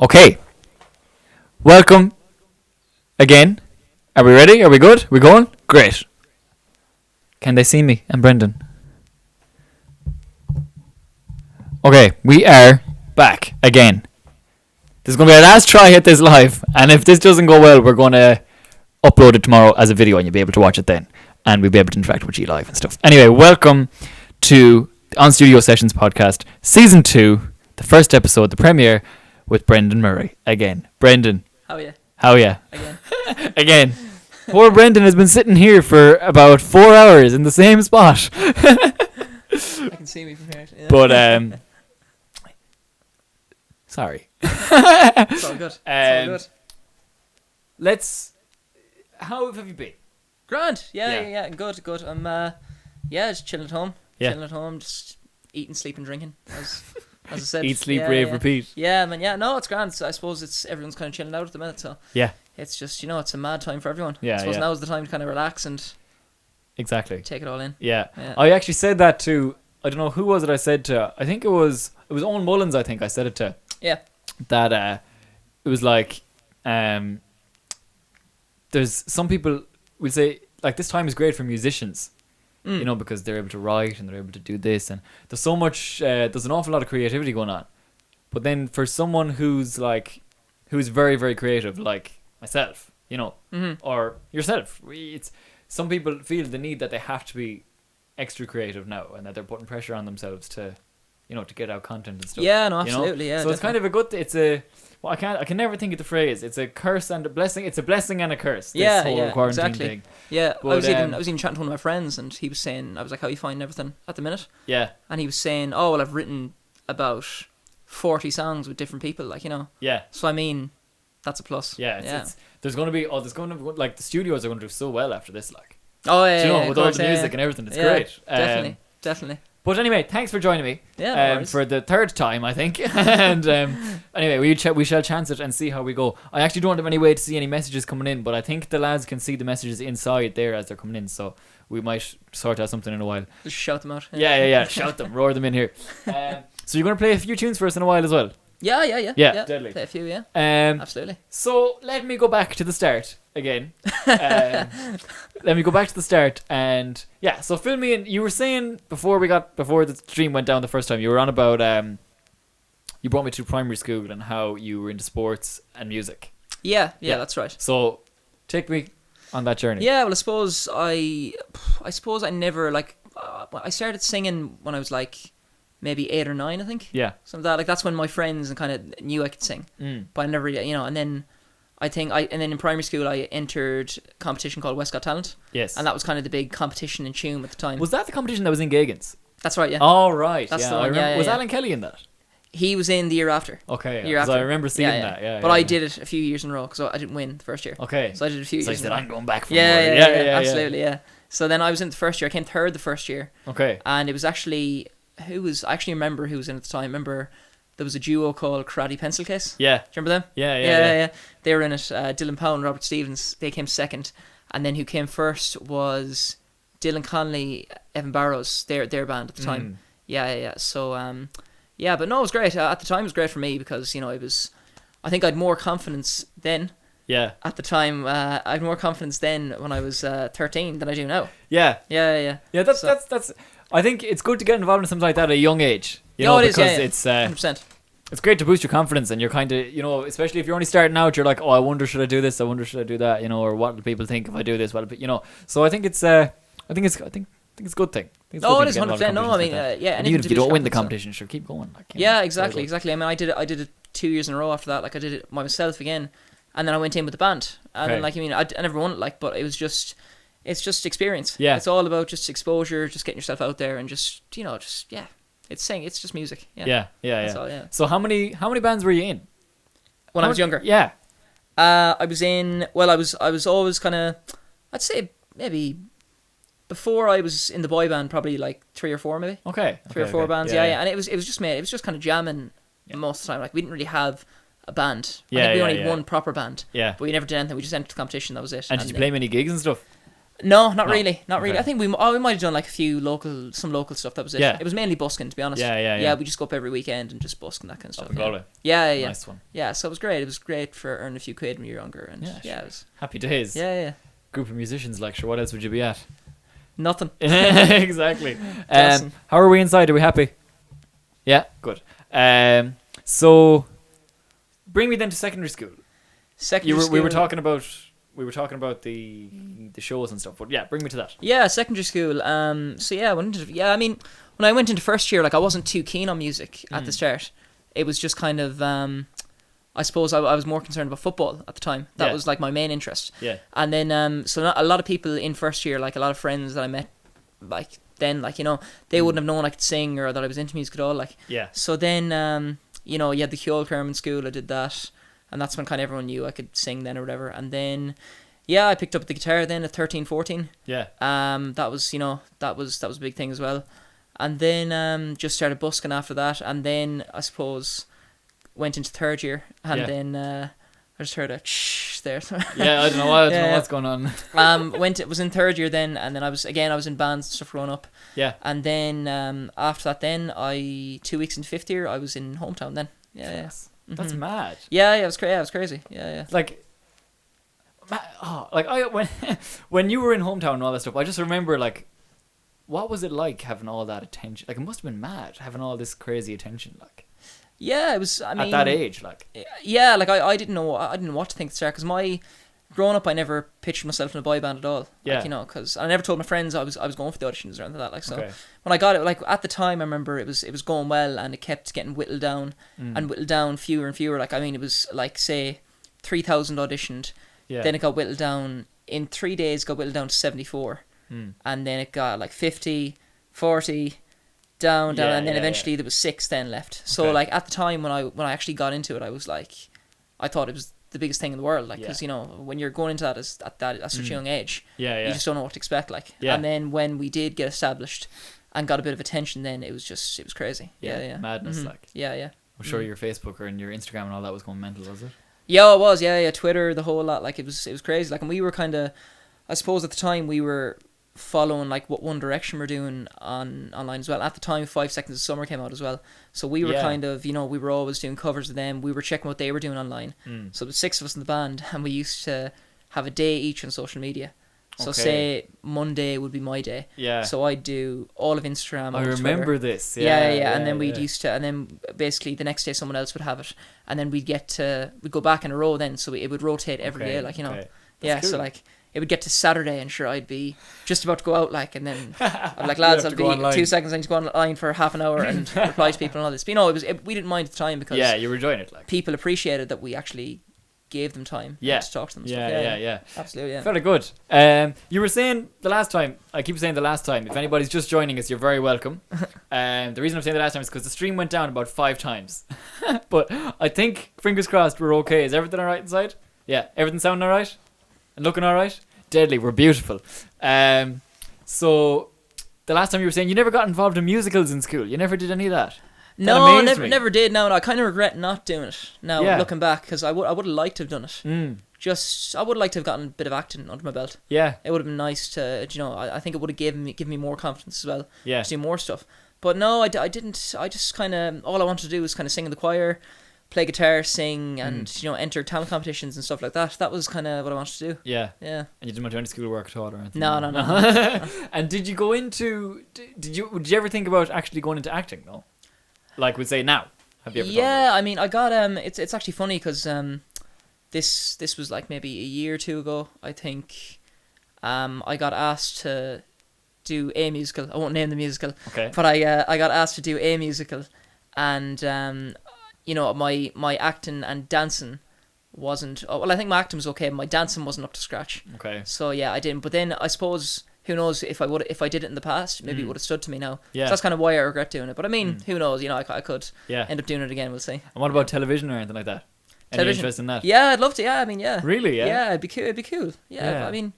Okay. Welcome again. Are we ready? Are we good? We going? Great. Can they see me? I'm Brendan. Okay, we are back again. This is going to be our last try at this live. And if this doesn't go well, we're going to upload it tomorrow as a video and you'll be able to watch it then. And we'll be able to interact with you live and stuff. Anyway, welcome to the On Studio Sessions podcast, Season 2, the first episode, the premiere, with Brendan Murray. Again. Brendan. How are you? How are you? Again. Again. Poor Brendan has been sitting here for about 4 hours in the same spot. I can see me from here. Yeah. But, sorry. It's all good. It's all good. How have you been? Grand. Yeah. Good. I'm, just chilling at home. Yeah. Chilling at home, just eating, sleeping, drinking. As I said. Eat, sleep, rave, repeat. Yeah, man. Yeah, no, it's grand. So I suppose everyone's kind of chilling out at the minute. So yeah, it's just it's a mad time for everyone. Yeah, I suppose now is the time to kind of relax and exactly take it all in. Yeah. I actually said that to, I don't know who was it I said to. I think it was Owen Mullins. I think I said it to. Yeah. That it was like there's some people will say like this time is great for musicians. Because they're able to write and they're able to do this, and there's so much. There's an awful lot of creativity going on. But then for someone who's very, very creative, like myself, or yourself, it's some people feel the need that they have to be extra creative now, and that they're putting pressure on themselves to get out content and stuff. Yeah, no, absolutely, yeah. So definitely. It's kind of a good. It's a. Well, I can never think of the phrase. It's a curse and a blessing. It's a blessing and a curse. This whole quarantine exactly. thing. Yeah, but, I was even chatting to one of my friends, and he was saying, I was like, "How are you finding everything at the minute?" Yeah. And he was saying, "Oh, well, I've written about 40 songs with different people, Yeah. So I mean, that's a plus. Yeah. There's going to be like the studios are going to do so well after this, like. Oh yeah. With all the music and everything, it's great. Definitely. But anyway, thanks for joining me. Yeah, no for the third time, I think. And anyway, we shall chance it and see how we go. I actually don't have any way to see any messages coming in, but I think the lads can see the messages inside there as they're coming in, so we might sort out something in a while. Just shout them out. Yeah. Shout them, roar them in here. So you're going to play a few tunes for us in a while as well? Yeah. Deadly. Play a few, yeah. Absolutely. So let me go back to the start again. Let me go back to the start and so fill me in. You were saying before the stream went down the first time, you were on about you brought me to primary school and how you were into sports and music. Yeah, that's right. So take me on that journey. Yeah, well, I suppose I never I started singing when I was like maybe 8 or 9, I think. Yeah. Something like that. Like that's when my friends kind of knew I could sing. But I never, and then and then in primary school I entered a competition called West Got Talent. Yes. And that was kind of the big competition in Tuam at the time. Was that the competition that was in Gagans? That's right, yeah. Oh, right. That's the one, I remember. Was yeah. Alan Kelly in that? He was in the year after. Okay, because I remember seeing that. Yeah, but I did it a few years in a row because I didn't win the first year. Okay. So I did a few years. So I said, I'm going back for more. Yeah, absolutely, yeah. So then I was in the first year. I came third the first year. Okay. And it was actually I actually remember who was in at the time. I remember there was a duo called Karate Pencil Case. Yeah. Do you remember them? Yeah. They were in it. Dylan Powell and Robert Stevens. They came second, and then who came first was Dylan Connolly, Evan Barrows. Their band at the time. Yeah. So but no, it was great. At the time, it was great for me because I think I had more confidence then. Yeah. At the time, I had more confidence then when I was 13 than I do now. Yeah. Yeah. Yeah, that's. I think it's good to get involved in something like that at a young age. It is, because it's 100%. It's great to boost your confidence, and you're kind of, especially if you're only starting out, you're like, oh, I wonder should I do this? I wonder should I do that? Or what will people think if I do this? So I think it's a good thing. It is 100%. No, I mean, and even if you don't win the competition, sure, keep going. Exactly. I mean, I did it 2 years in a row after that. Like I did it myself again, and then I went in with the band, and then I never won it. But it was just. It's just experience. Yeah. It's all about just exposure, just getting yourself out there and just It's saying it's just music. Yeah. That's all, yeah. So how many bands were you in? When I was younger? Yeah. I was in I was always kind of, I'd say maybe before I was in the boy band probably like 3 or 4 maybe. Okay. 3 or 4 bands. Yeah. And it was just kind of jamming most of the time. Like we didn't really have a band. I think we only had one proper band. Yeah. But we never did anything. We just entered the competition. That was it. And did you play many gigs and stuff? No, not really. Not really. Okay. I think we might have done like some local stuff. That was it. Yeah. It was mainly busking, to be honest. Yeah. We just go up every weekend and just busk and that kind of stuff. Up in Galway. Yeah. Nice one. Yeah, so it was great. It was great for earning a few quid when you're younger, and sure. it was Happy days. Yeah. Group of musicians, like, sure, what else would you be at? Nothing. Exactly. How are we inside? Are we happy? Yeah, good. So bring me then to secondary school. We were talking about the shows and stuff, but yeah, bring me to that. Yeah, secondary school. So yeah, I mean, when I went into first year, like I wasn't too keen on music at the start. It was just kind of I suppose I was more concerned about football at the time. That was like my main interest. Yeah. And then so a lot of people in first year, like a lot of friends that I met, like then, like, you know, they wouldn't have known I could sing or that I was into music at all. Like, yeah. So then you know, you had the Kjol Kerm in school. I did that, and that's when kind of everyone knew I could sing then or whatever. And then yeah, I picked up the guitar then at 13, 14. Yeah. That was, you know, that was a big thing as well. And then just started busking after that, and then I suppose went into third year, and then I just heard a shh there. Yeah, I don't know what's going on. Was in third year then, and then I was in bands and stuff growing up. Yeah. And then after that, then 2 weeks in fifth year, I was in hometown then. Yeah. Yes. That's mad. Yeah, it was crazy. It was crazy. Yeah. Like, when you were in hometown and all that stuff, I just remember, like, what was it like having all that attention? Like, it must have been mad having all this crazy attention, like. Yeah, it was. I mean, at that age, like. Yeah, like I didn't know what to think at the start, because growing up, I never pictured myself in a boy band at all. Yeah. Like, you know, because I never told my friends I was going for the auditions or anything like that. Like, so when I got it, like at the time, I remember it was going well, and it kept getting whittled down and whittled down, fewer and fewer. Like, I mean, it was like, say 3,000 auditioned. Yeah. Then it got whittled down in 3 days. Got whittled down to 74, and then it got like 50, 40. Down, and then eventually there was 6 then left. So like at the time when I actually got into it, I was like, I thought it was the biggest thing in the world, like, because you know, when you're going into that at such a young age, you just don't know what to expect, like. And then when we did get established and got a bit of attention, then it was crazy. Yeah. Madness, like. Yeah. I'm sure your Facebook or your Instagram and all that was going mental, was it? Yeah, it was. Yeah. Twitter, the whole lot. Like, it was crazy. Like, and we were kind of, I suppose at the time we were following like what One Direction were doing online as well. At the time, 5 Seconds of Summer came out as well, so we were kind of, you know, we were always doing covers of them. We were checking what they were doing online. So there was 6 of us in the band, and we used to have a day each on social media. So say Monday would be my day. Yeah. So I'd do all of Instagram. I remember Twitter. this. Yeah. And then we'd used to, and then basically the next day someone else would have it, and then we'd go back in a row then, so it would rotate every day, like, you know. That's cool. So like, it would get to Saturday, and sure, I'd be just about to go out, like, and then I'm like, lads, I'll be 2 seconds. I need to go online for half an hour and reply to people and all this. But you know, we didn't mind at the time, because you were enjoying it, like, people appreciated that we actually gave them time to talk to them. Yeah. Absolutely, yeah. Very good. You were saying the last time. I keep saying the last time. If anybody's just joining us, you're very welcome. The reason I'm saying the last time is because the stream went down about 5 times. But I think, fingers crossed, we're okay. Is everything alright inside? Yeah, everything sounding alright? And looking alright? Deadly, we're beautiful. So the last time you were saying you never got involved in musicals in school. You never did any of that. No, never did. No, I kind of regret not doing it now, looking back, because I would have liked to have done it. I would like to have gotten a bit of acting under my belt. Yeah, it would have been nice to, you know. I think it would have given me more confidence as well. Yeah, to do more stuff. But no, I didn't. I just kind of, all I wanted to do was kind of sing in the choir, play guitar, sing, and you know, enter talent competitions and stuff like that. That was kind of what I wanted to do. Yeah. And you didn't want to do any schoolwork at all or anything? No. And did you go into? Did you ever think about actually going into acting? No. Like we'd say now. Have you ever thought about it? I mean, I got It's actually funny, because this was like maybe a year or 2 ago, I think. I got asked to do a musical. I won't name the musical. Okay. But I got asked to do a musical, and you know, my acting and dancing wasn't. Oh, well, I think my acting was okay, but my dancing wasn't up to scratch. Okay. So yeah, I didn't. But then I suppose, who knows, if I did it in the past, maybe it would have stood to me now. Yeah. So that's kind of why I regret doing it. But I mean, who knows? You know, I could end up doing it again. We'll see. And what about television or anything like that? Any interest in that? Yeah, I'd love to. Yeah, I mean, yeah. Really? Yeah. Yeah, it'd be cool. Yeah. I mean,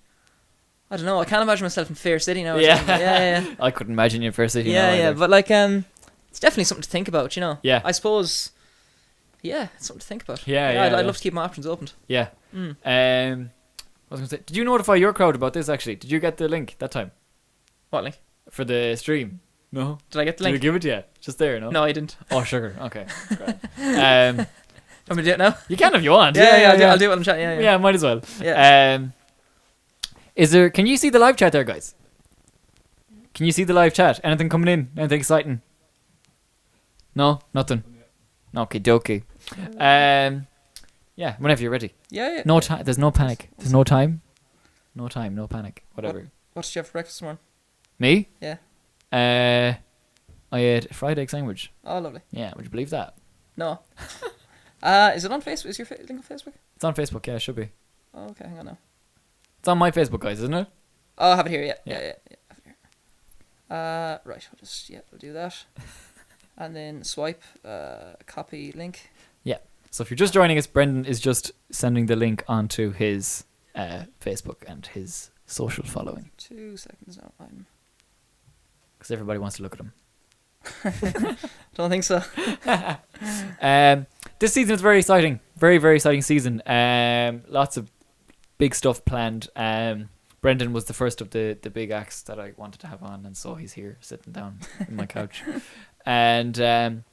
I don't know. I can't imagine myself in Fair City now. Yeah. I couldn't imagine you in Fair City. now Yeah. But like, it's definitely something to think about. You know. Yeah. I suppose. Yeah, it's something to think about. Yeah. I'd love to keep my options open. Yeah. What was going to say, did you notify your crowd about this actually? Did you get the link that time? What link? For the stream? No? Did I get the link? Did you give it to you? Just there, no? No, I didn't. Oh, sugar. Okay. Do you want me to do it now? You can if you want. Yeah, I'll do it while I'm chatting. Yeah, might as well. Yeah. Can you see the live chat there, guys? Can you see the live chat? Anything coming in? Anything exciting? No? Nothing? Okay, dokey. Yeah, whenever you're ready. Yeah. No time. There's no panic. There's no time. No time. No panic. Whatever. What did you have for breakfast this morning? Me? Yeah. I ate a fried egg sandwich. Oh, lovely. Yeah, would you believe that? No. Is it on Facebook? Is your link on Facebook? It's on Facebook. Yeah, it should be. Oh, okay, hang on now. It's on my Facebook, guys, isn't it? Oh, I have it here. Yeah. Yeah. I have it here. Right. We'll do that, and then swipe. Copy link. Yeah. So if you're just joining us, Brendan is just sending the link onto his Facebook and his social following. 2 seconds now. Because everybody wants to look at him. Don't think so. This season is very exciting. Very, very exciting season. Lots of big stuff planned. Brendan was the first of the big acts that I wanted to have on, and so he's here sitting down on my couch. And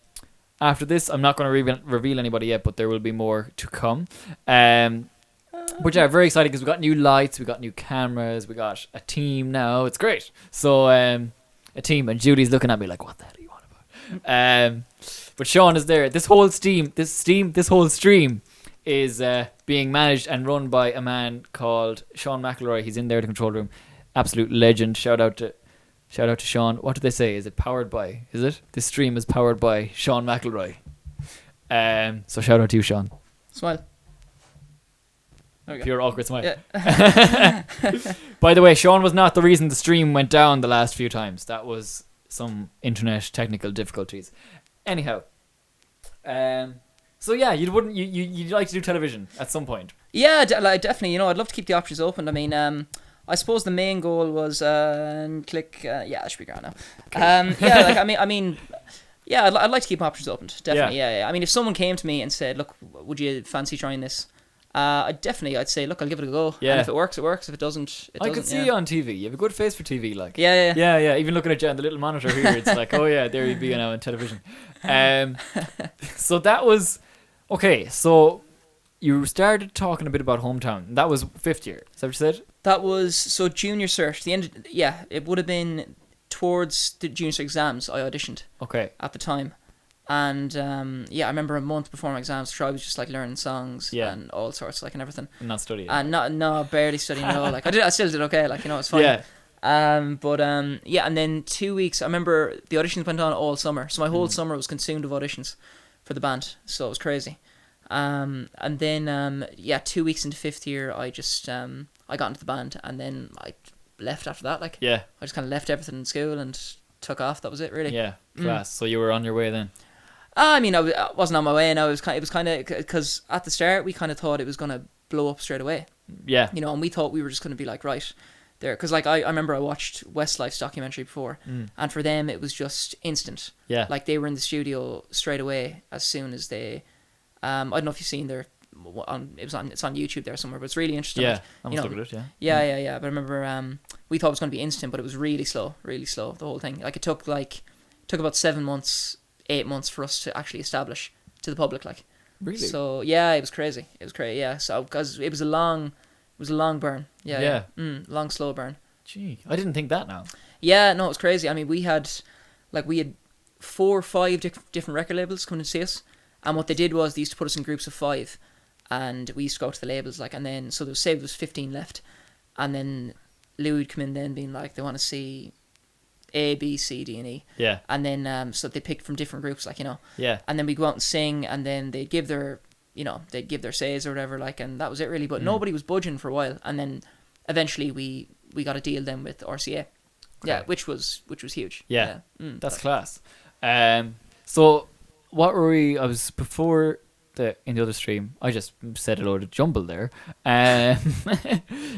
after this, I'm not going to reveal anybody yet, but there will be more to come. But yeah, very exciting because we got new lights, we got new cameras, we got a team now. It's great. So a team, and Judy's looking at me like, what the hell are you on about? But Sean is there. This whole stream is being managed and run by a man called Sean McElroy. He's in there, the control room. Absolute legend. Shout out to Sean. What did they say? Is it powered by? Is it? This stream is powered by Sean McElroy. So shout out to you, Sean. Smile. Pure awkward smile. Yeah. By the way, Sean was not the reason the stream went down the last few times. That was some internet technical difficulties. Anyhow, so yeah, you'd like to do television at some point? Yeah, definitely. I'd love to keep the options open. I mean, I suppose the main goal was click. Yeah, that should be grand now. Yeah, I'd like to keep options open. Definitely. Yeah. I mean, if someone came to me and said, "Look, would you fancy trying this?" I'd say, look, I'll give it a go. Yeah. And if it works, it works. If it doesn't, it doesn't. I could see you on TV. You have a good face for TV, like. Yeah. Even looking at you on the little monitor here, it's like, oh yeah, there you'd be now on television. So that was okay. So you started talking a bit about Hometown. That was 5th year. Is that what you said? That was junior cert. The end. It would have been towards the junior cert exams. I auditioned. Okay. At the time. And I remember a month before my exams, I was just like learning songs and all sorts, like, and everything. And not studying. And no, barely studying at all. Like I still did okay. Like, it's fine. Yeah. And then 2 weeks. I remember the auditions went on all summer, so my whole summer was consumed with auditions for the band. So it was crazy. And then 2 weeks into 5th year, I just I got into the band, and then I left after that. Like, I just kind of left everything in school and took off. That was it, really. Yeah, class. So you were on your way then. I mean, I wasn't on my way, and it was kind of because at the start we kind of thought it was gonna blow up straight away. Yeah. And we thought we were just gonna be like right there, because like I remember I watched Westlife's documentary before, and for them it was just instant. Yeah. Like they were in the studio straight away as soon as they. I don't know if you've seen their. It's on YouTube there somewhere, but it's really interesting. Yeah, like, I must look at it. Yeah. But I remember we thought it was gonna be instant, but it was really slow, the whole thing. Like it took about 7 months. 8 months for us to actually establish to the public, like. Really? So yeah, it was crazy. Yeah, so because it was a long burn. Yeah. Long slow burn. Gee, I didn't think that now. Yeah, no, it was crazy. I mean, we had 4 or 5 different record labels coming to see us, and what they did was they used to put us in groups of 5, and we used to go to the labels, like, and then so there was 15 left, and then Louis would come in then being like they want to see A, B, C, D, and E. Yeah. And then so they picked from different groups, like, Yeah. And then we go out and sing, and then they'd give their says or whatever, like, and that was it really. But nobody was budging for a while, and then eventually we got a deal then with RCA. Okay. Yeah, which was huge. Yeah. That's class. So what were we? I was before in the other stream. I just said a load of jumble there.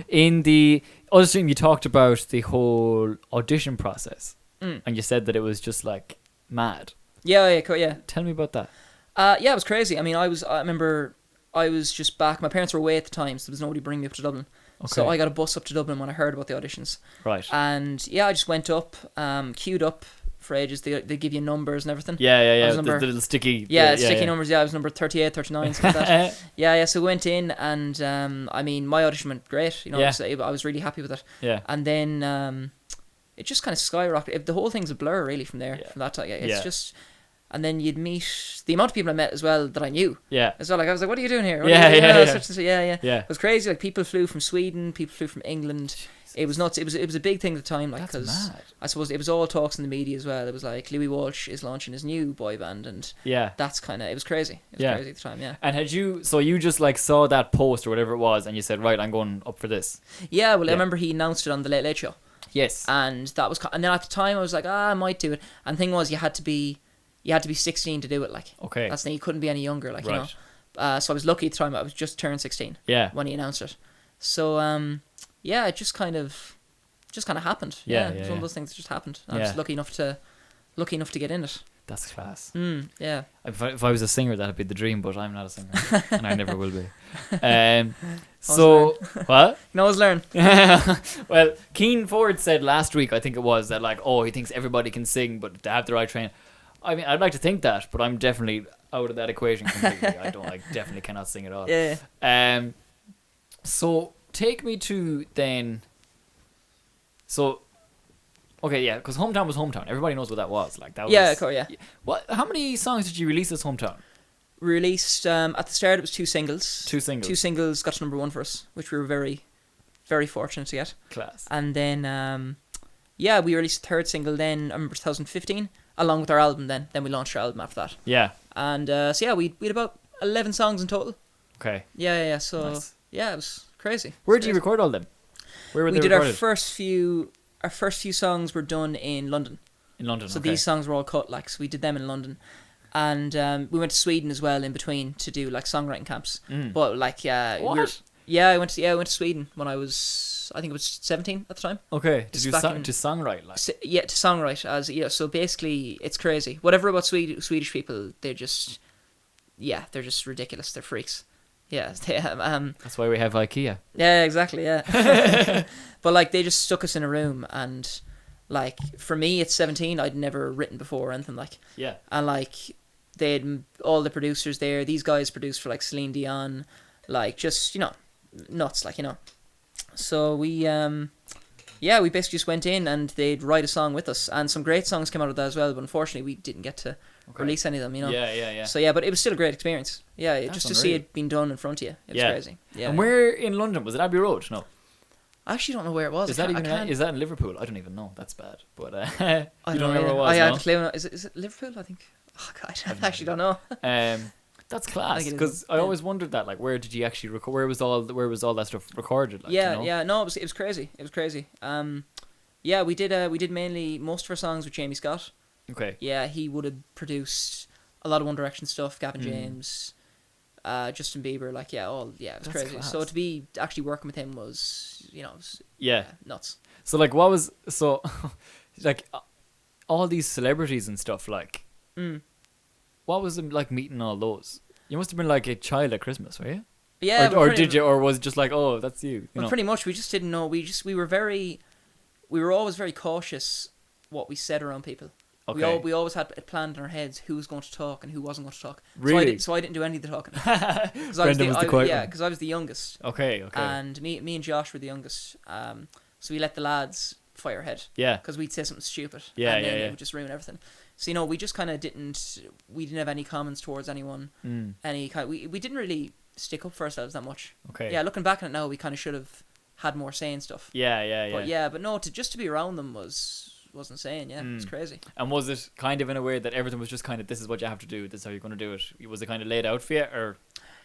In the other stream, you talked about the whole audition process, and you said that it was just like mad. Yeah. Tell me about that. Yeah, it was crazy. I mean, I remember I was just back. My parents were away at the time, so there was nobody bringing me up to Dublin. So I got a bus up to Dublin when I heard about the auditions. Right. And yeah, I just went up, queued up for ages. They give you numbers and everything. Yeah. The little sticky. Sticky numbers. Yeah, I was number 38, 39, something like that. Yeah. So we went in, and I mean, my audition went great. You know, I was really happy with it. Yeah. And then it just kind of skyrocketed. The whole thing's a blur really from there. From that time, it's just. And then you'd meet the amount of people I met as well that I knew. Yeah. As well, like I was like, "What are you doing here?" Yeah. It was crazy. Like people flew from Sweden, people flew from England. Jesus. It was nuts. It was a big thing at the time, like because I suppose it was all talks in the media as well. It was like Louis Walsh is launching his new boy band, and that's kind of it was crazy. It was crazy at the time. Yeah. And you just like saw that post or whatever it was, and you said, "Right, I'm going up for this." Yeah. Well, I remember he announced it on the Late Late Show. Yes. And that was, and then at the time I was like, I might do it. And the thing was, you had to be 16 to do it, like. Okay. That's the thing, you couldn't be any younger, like, you know. So I was lucky at the time, I was just turned 16. Yeah. When he announced it. So, it just kind of happened. Yeah. It was one of those things that just happened. And I was lucky enough to get in it. That's class. Yeah. If I was a singer, that'd be the dream, but I'm not a singer, and I never will be. So what? You can always learn. Well, Keen Ford said last week, I think it was, that like, he thinks everybody can sing, but they have the right training. I mean, I'd like to think that, but I'm definitely out of that equation completely. I definitely cannot sing at all. Yeah. So take me to then. So. Okay, yeah, because Hometown was Hometown. Everybody knows what that was. Like that was. Yeah, of course, yeah. What? How many songs did you release as Hometown? Released at the start. It was 2 singles. 2 singles. 2 singles got to number 1 for us, which we were very, very fortunate to get. Class. And then, we released the 3rd single. Then I remember 2015, along with our album. Then we launched our album after that. Yeah. And we had about 11 songs in total. Okay. Yeah. So nice. Yeah, it was crazy. Where did you record all them? Where were they recorded? Our first few songs were done in London. In London, so these songs were all cut, like, so we did them in London. And we went to Sweden as well in between to do, like, songwriting camps. But, like, what? I went to Sweden when I was, I think it was 17 at the time. Okay. To songwrite, like? To songwrite. So basically, it's crazy. Whatever about Swedish people, they're just ridiculous. They're freaks. Yeah, that's why we have IKEA. Yeah, exactly. Yeah, but like they just stuck us in a room, and like for me, at 17, I'd never written before or anything like. Yeah. And like they had all the producers there. These guys produced for like Celine Dion, like just nuts, like . So we we basically just went in and they'd write a song with us, and some great songs came out of that as well. But unfortunately, we didn't get to release any of them, Yeah. So but it was still a great experience. Yeah, just to see it being done in front of you, it was crazy. Yeah. And where in London was it? Abbey Road? No. I actually don't know where it was. Is that in Liverpool? I don't even know. That's bad. But you don't know where it was. I had a clue. Is it Liverpool? I think. Oh God, I actually don't know. That's class, because I always wondered that, like, where did you actually record? Where was all that stuff recorded? Like, no, it was crazy. It was crazy. We did mainly most of our songs with Jamie Scott. Okay. Yeah, he would have produced a lot of One Direction stuff. Gavin James, Justin Bieber, like it was crazy. Class. So to be actually working with him was, nuts. So like, like, all these celebrities and stuff, like. What was it like meeting all those? You must have been like a child at Christmas, were you? Yeah. Or did you? Or was it just like, oh, that's you? Pretty much. We just didn't know. We were always very cautious what we said around people. Okay. We always had it planned in our heads who was going to talk and who wasn't going to talk. Really? So I didn't do any of the talking. Because I was the youngest. Okay. And me and Josh were the youngest. So we let the lads fire ahead. Yeah. Because we'd say something stupid. Yeah, and then it would just ruin everything. So we just kind of didn't have any comments towards anyone. We didn't really stick up for ourselves that much. Okay. Yeah, looking back on it now, we kind of should have had more say and stuff. Yeah. But no, to be around them was insane. Yeah, it was crazy. And was it kind of in a way that everything was just kind of, this is what you have to do, this is how you're going to do it? Was it kind of laid out for you, or?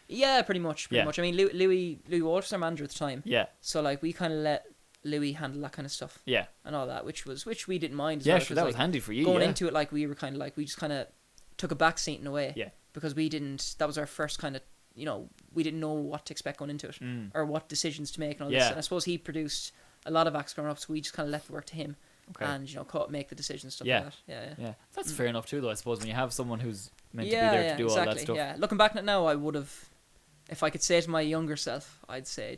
Yeah, pretty much. I mean, Louis Walsh was our manager at the time. Yeah. So like we kind of let Louis handle that kind of stuff. Yeah. And all that, which we didn't mind. Yeah, sure, that was handy for you. Going into it, like we were kind of like, we just kind of took a back seat in a way. Yeah. Because that was our first kind of, we didn't know what to expect going into it, or what decisions to make and all this. And I suppose he produced a lot of acts growing up, so we just kind of left the work to him. Okay. And make the decisions, stuff like that. Yeah. That's fair enough too, though. I suppose when you have someone who's meant to be there to do all that stuff. Yeah. Looking back on it now, I would have, if I could say to my younger self, I'd say,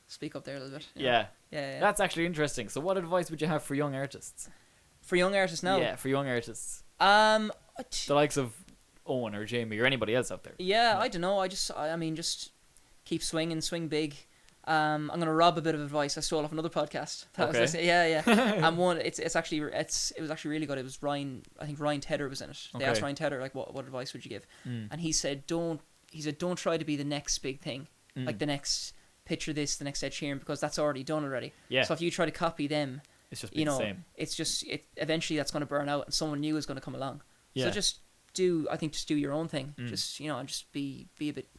speak up there a little bit. Yeah. Yeah. That's actually interesting. So what advice would you have for young artists? For young artists now? Yeah, for young artists. The likes of Owen or Jamie or anybody else out there. Yeah, I don't know. I mean, just keep swinging, swing big. I'm gonna rob a bit of advice I stole off another podcast. Okay. Yeah. And one, it was actually really good. It was Ryan. I think Ryan Tedder was in it. They asked Ryan Tedder like, what advice would you give? And he said, don't try to be the next big thing, like the next picture this, the next Ed Sheeran, because that's already done already. Yeah. So if you try to copy them, it's just the same. It's just eventually that's gonna burn out, and someone new is gonna come along. Yeah. So just do your own thing. Just just be a bit,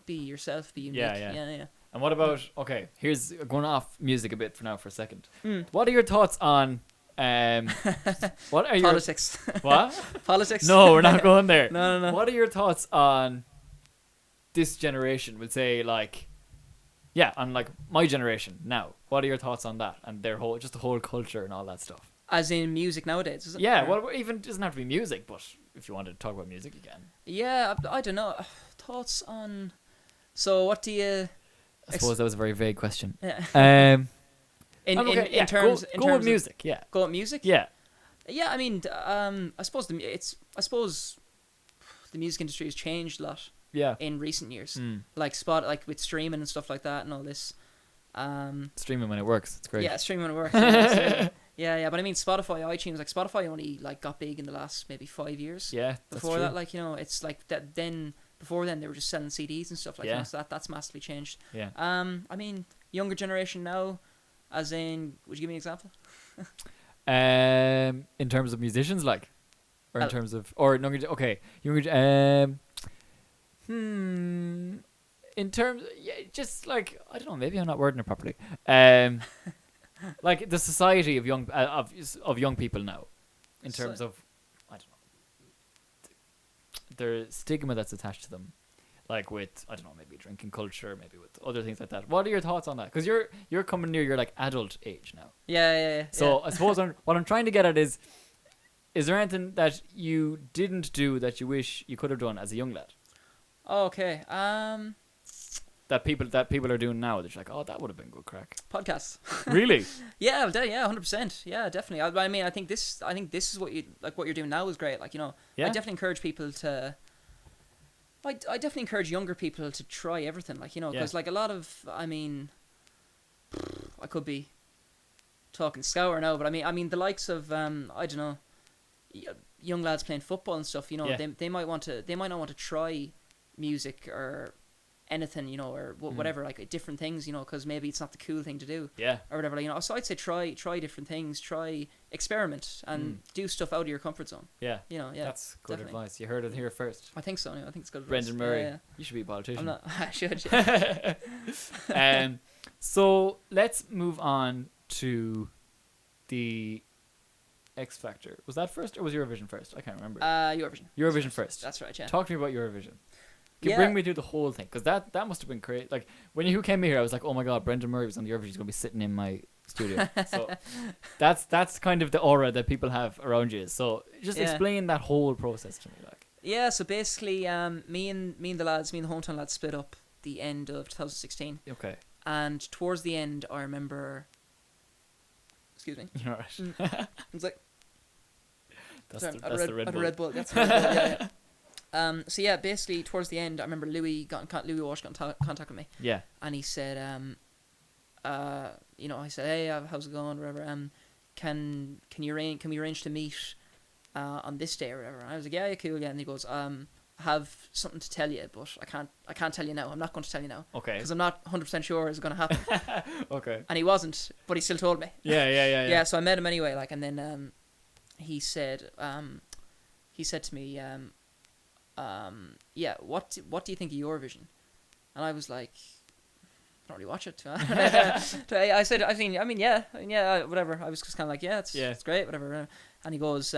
be yourself, be unique. Yeah. And what about, okay, here's going off music a bit for a second. What are your thoughts on what are politics? What? Politics? No, we're not going there. No. What are your thoughts on this generation? We'll say on like my generation now. What are your thoughts on that and their whole culture and all that stuff? As in music nowadays, is it? Yeah, well, even it doesn't have to be music, but if you want to talk about music, you can. Yeah, I don't know. Thoughts on. So, what do you? I suppose that was a very vague question. Yeah. In terms go with music. Yeah. Go with music. Yeah. Yeah, I mean, I suppose the music industry has changed a lot. Yeah. In recent years, like with streaming and stuff like that and all this. Streaming when it works, it's great. Yeah, streaming when it works. Yeah. But I mean, Spotify, iTunes, like Spotify only got big in the last maybe 5 years. Yeah. Before that, it's like that. Then before then, they were just selling CDs and stuff like so that's massively changed. Yeah. I mean, younger generation now, as in, would you give me an example? In terms of musicians, like, or in terms of, or younger. In terms, just like, I don't know, maybe I'm not wording it properly. Like the society of young people now, in terms of, I don't know, their stigma that's attached to them, like with, I don't know, maybe drinking culture, maybe with other things like that. What are your thoughts on that? Because you're coming near your like adult age now. Yeah. So I suppose what I'm trying to get at is there anything that you didn't do that you wish you could have done as a young lad? Okay. That people are doing now. They're just like, oh, that would have been good crack. Podcasts. Really? Yeah, 100%. Yeah, definitely. I mean, I think this is what you're doing now is great. Like, I definitely encourage people to. I definitely encourage younger people to try everything. Like, because like a lot of, I mean, I could be talking scour now, but I mean the likes of I don't know, young lads playing football and stuff. They might not want to try music or anything, or whatever, like different things, because maybe it's not the cool thing to do, or whatever, so I'd say try different things, try experiment and do stuff out of your comfort zone. That's good advice. You heard it here first. I think so. I think it's good advice. Brendan Murray, you should be a politician. I should. So let's move on to the X Factor. Was that first or was Eurovision first? I can't remember. Eurovision first. That's right. Yeah. Talk to me about Eurovision. Bring me through the whole thing, because that must have been great. Like when you came here, I was like, oh my god, Brendan Murray was on the Eurovision. He's gonna be sitting in my studio. So that's kind of the aura that people have around you. So just explain that whole process to me, like. Yeah. So basically, me and the hometown lads split up the end of 2016. Okay. And towards the end, I remember. Excuse me. You're right. I was like. That's the Red Bull. Red Bull. That's the Red Bull. Yeah. So yeah, basically towards the end, I remember Louis Walsh got in contact with me. Yeah. And he said, I said, hey, how's it going, whatever. Can we arrange to meet, on this day or whatever? And I was like, yeah, cool, yeah. And he goes, I have something to tell you, but I can't tell you now. I'm not going to tell you now. Okay. Because I'm not 100% sure it's going to happen. Okay. And he wasn't, but he still told me. Yeah. Yeah. So I met him anyway, like, and then, he said to me, what do you think of Eurovision? And I was like, I don't really watch it. I said, whatever. I was just kind of like, it's great, whatever. And he goes,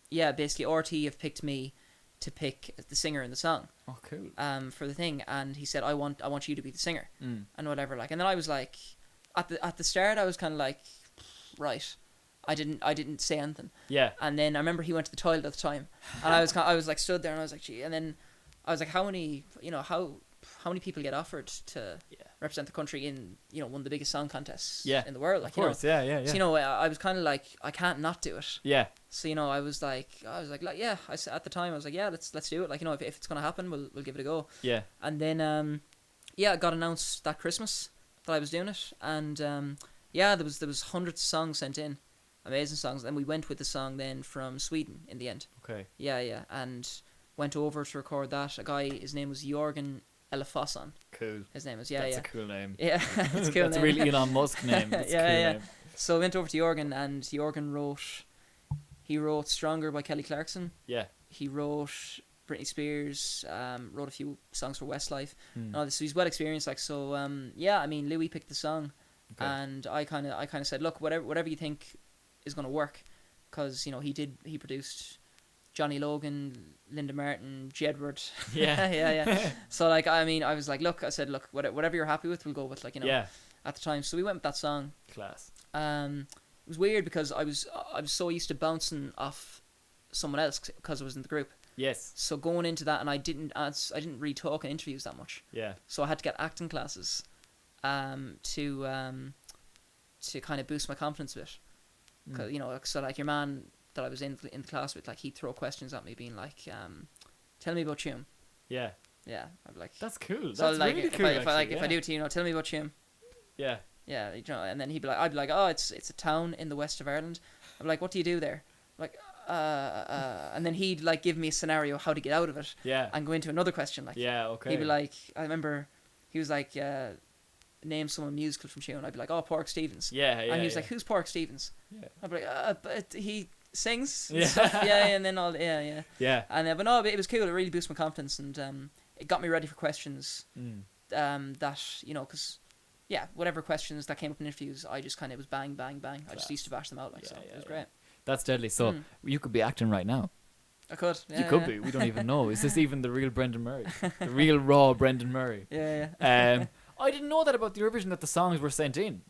basically RT have picked me to pick the singer in the song. Oh, cool. For the thing, and he said, I want you to be the singer, and whatever. Like, and then I was like, at the start, I was kind of like, right. I didn't say anything. Yeah. And then I remember he went to the toilet at the time, and I was like stood there, and I was like, gee. And then I was like, how how many people get offered to represent the country in one of the biggest song contests in the world. Like, of course, yeah. So I was kind of like, I can't not do it. Yeah. So I was like yeah. At the time I was like, yeah, let's do it. Like, if it's gonna happen, we'll give it a go. Yeah. And then it got announced that Christmas that I was doing it, and there was hundreds of songs sent in, amazing songs, and we went with the song then from Sweden in the end. Okay. Yeah, and went over to record that. A guy, his name was Jorgen Elefosson. Cool. His name was That's a cool name. Yeah, it's a cool That's name. a real Elon Musk name. That's a cool name. So I went over to Jorgen, and Jorgen wrote "Stronger" by Kelly Clarkson. Yeah. He wrote Britney Spears. Wrote a few songs for Westlife. And all this. So he's well experienced. Like, so. I mean, Louis picked the song, and I kind of said, look, whatever you think is going to work, because he produced Johnny Logan, Linda Martin, Jedward. Yeah. yeah. So like, I mean, I was like, look, whatever you're happy with, we'll go with, like, at the time. So we went with that song. Class. It was weird because I was so used to bouncing off someone else because I was in the group. Yes. So going into that, and I didn't really talk in interviews that much. Yeah. So I had to get acting classes, to kind of boost my confidence a bit. Cause, so like your man that I was in the class with, like, he'd throw questions at me, being like, "Tell me about Tuam." Yeah. Yeah, I'd be like, "That's cool. So That's like, really cool." If I do it to you, tell me about Tuam. Yeah. Yeah, and then I'd be like, "Oh, it's a town in the west of Ireland." I'd be like, "What do you do there?" Like, and then he'd like give me a scenario how to get out of it. Yeah. And go into another question. Like, yeah, okay. He'd be like, I remember, he was like, name someone musical from Tuam. I'd be like, "Oh, Pork Stevens." Yeah. And he was like, "Who's Pork Stevens?" Yeah. I'd be like, "But he sings." Yeah. Stuff. And then all, yeah. Yeah. And but no, it was cool. It really boosted my confidence, and it got me ready for questions. That because whatever questions that came up in interviews, I just kind of was bang. I just used to bash them out, like, so it was great. That's deadly. So you could be acting right now. I could. You could be. We don't even know. Is this even the real Brendan Murray? The real raw Brendan Murray? Yeah. I didn't know that about the Eurovision, that the songs were sent in.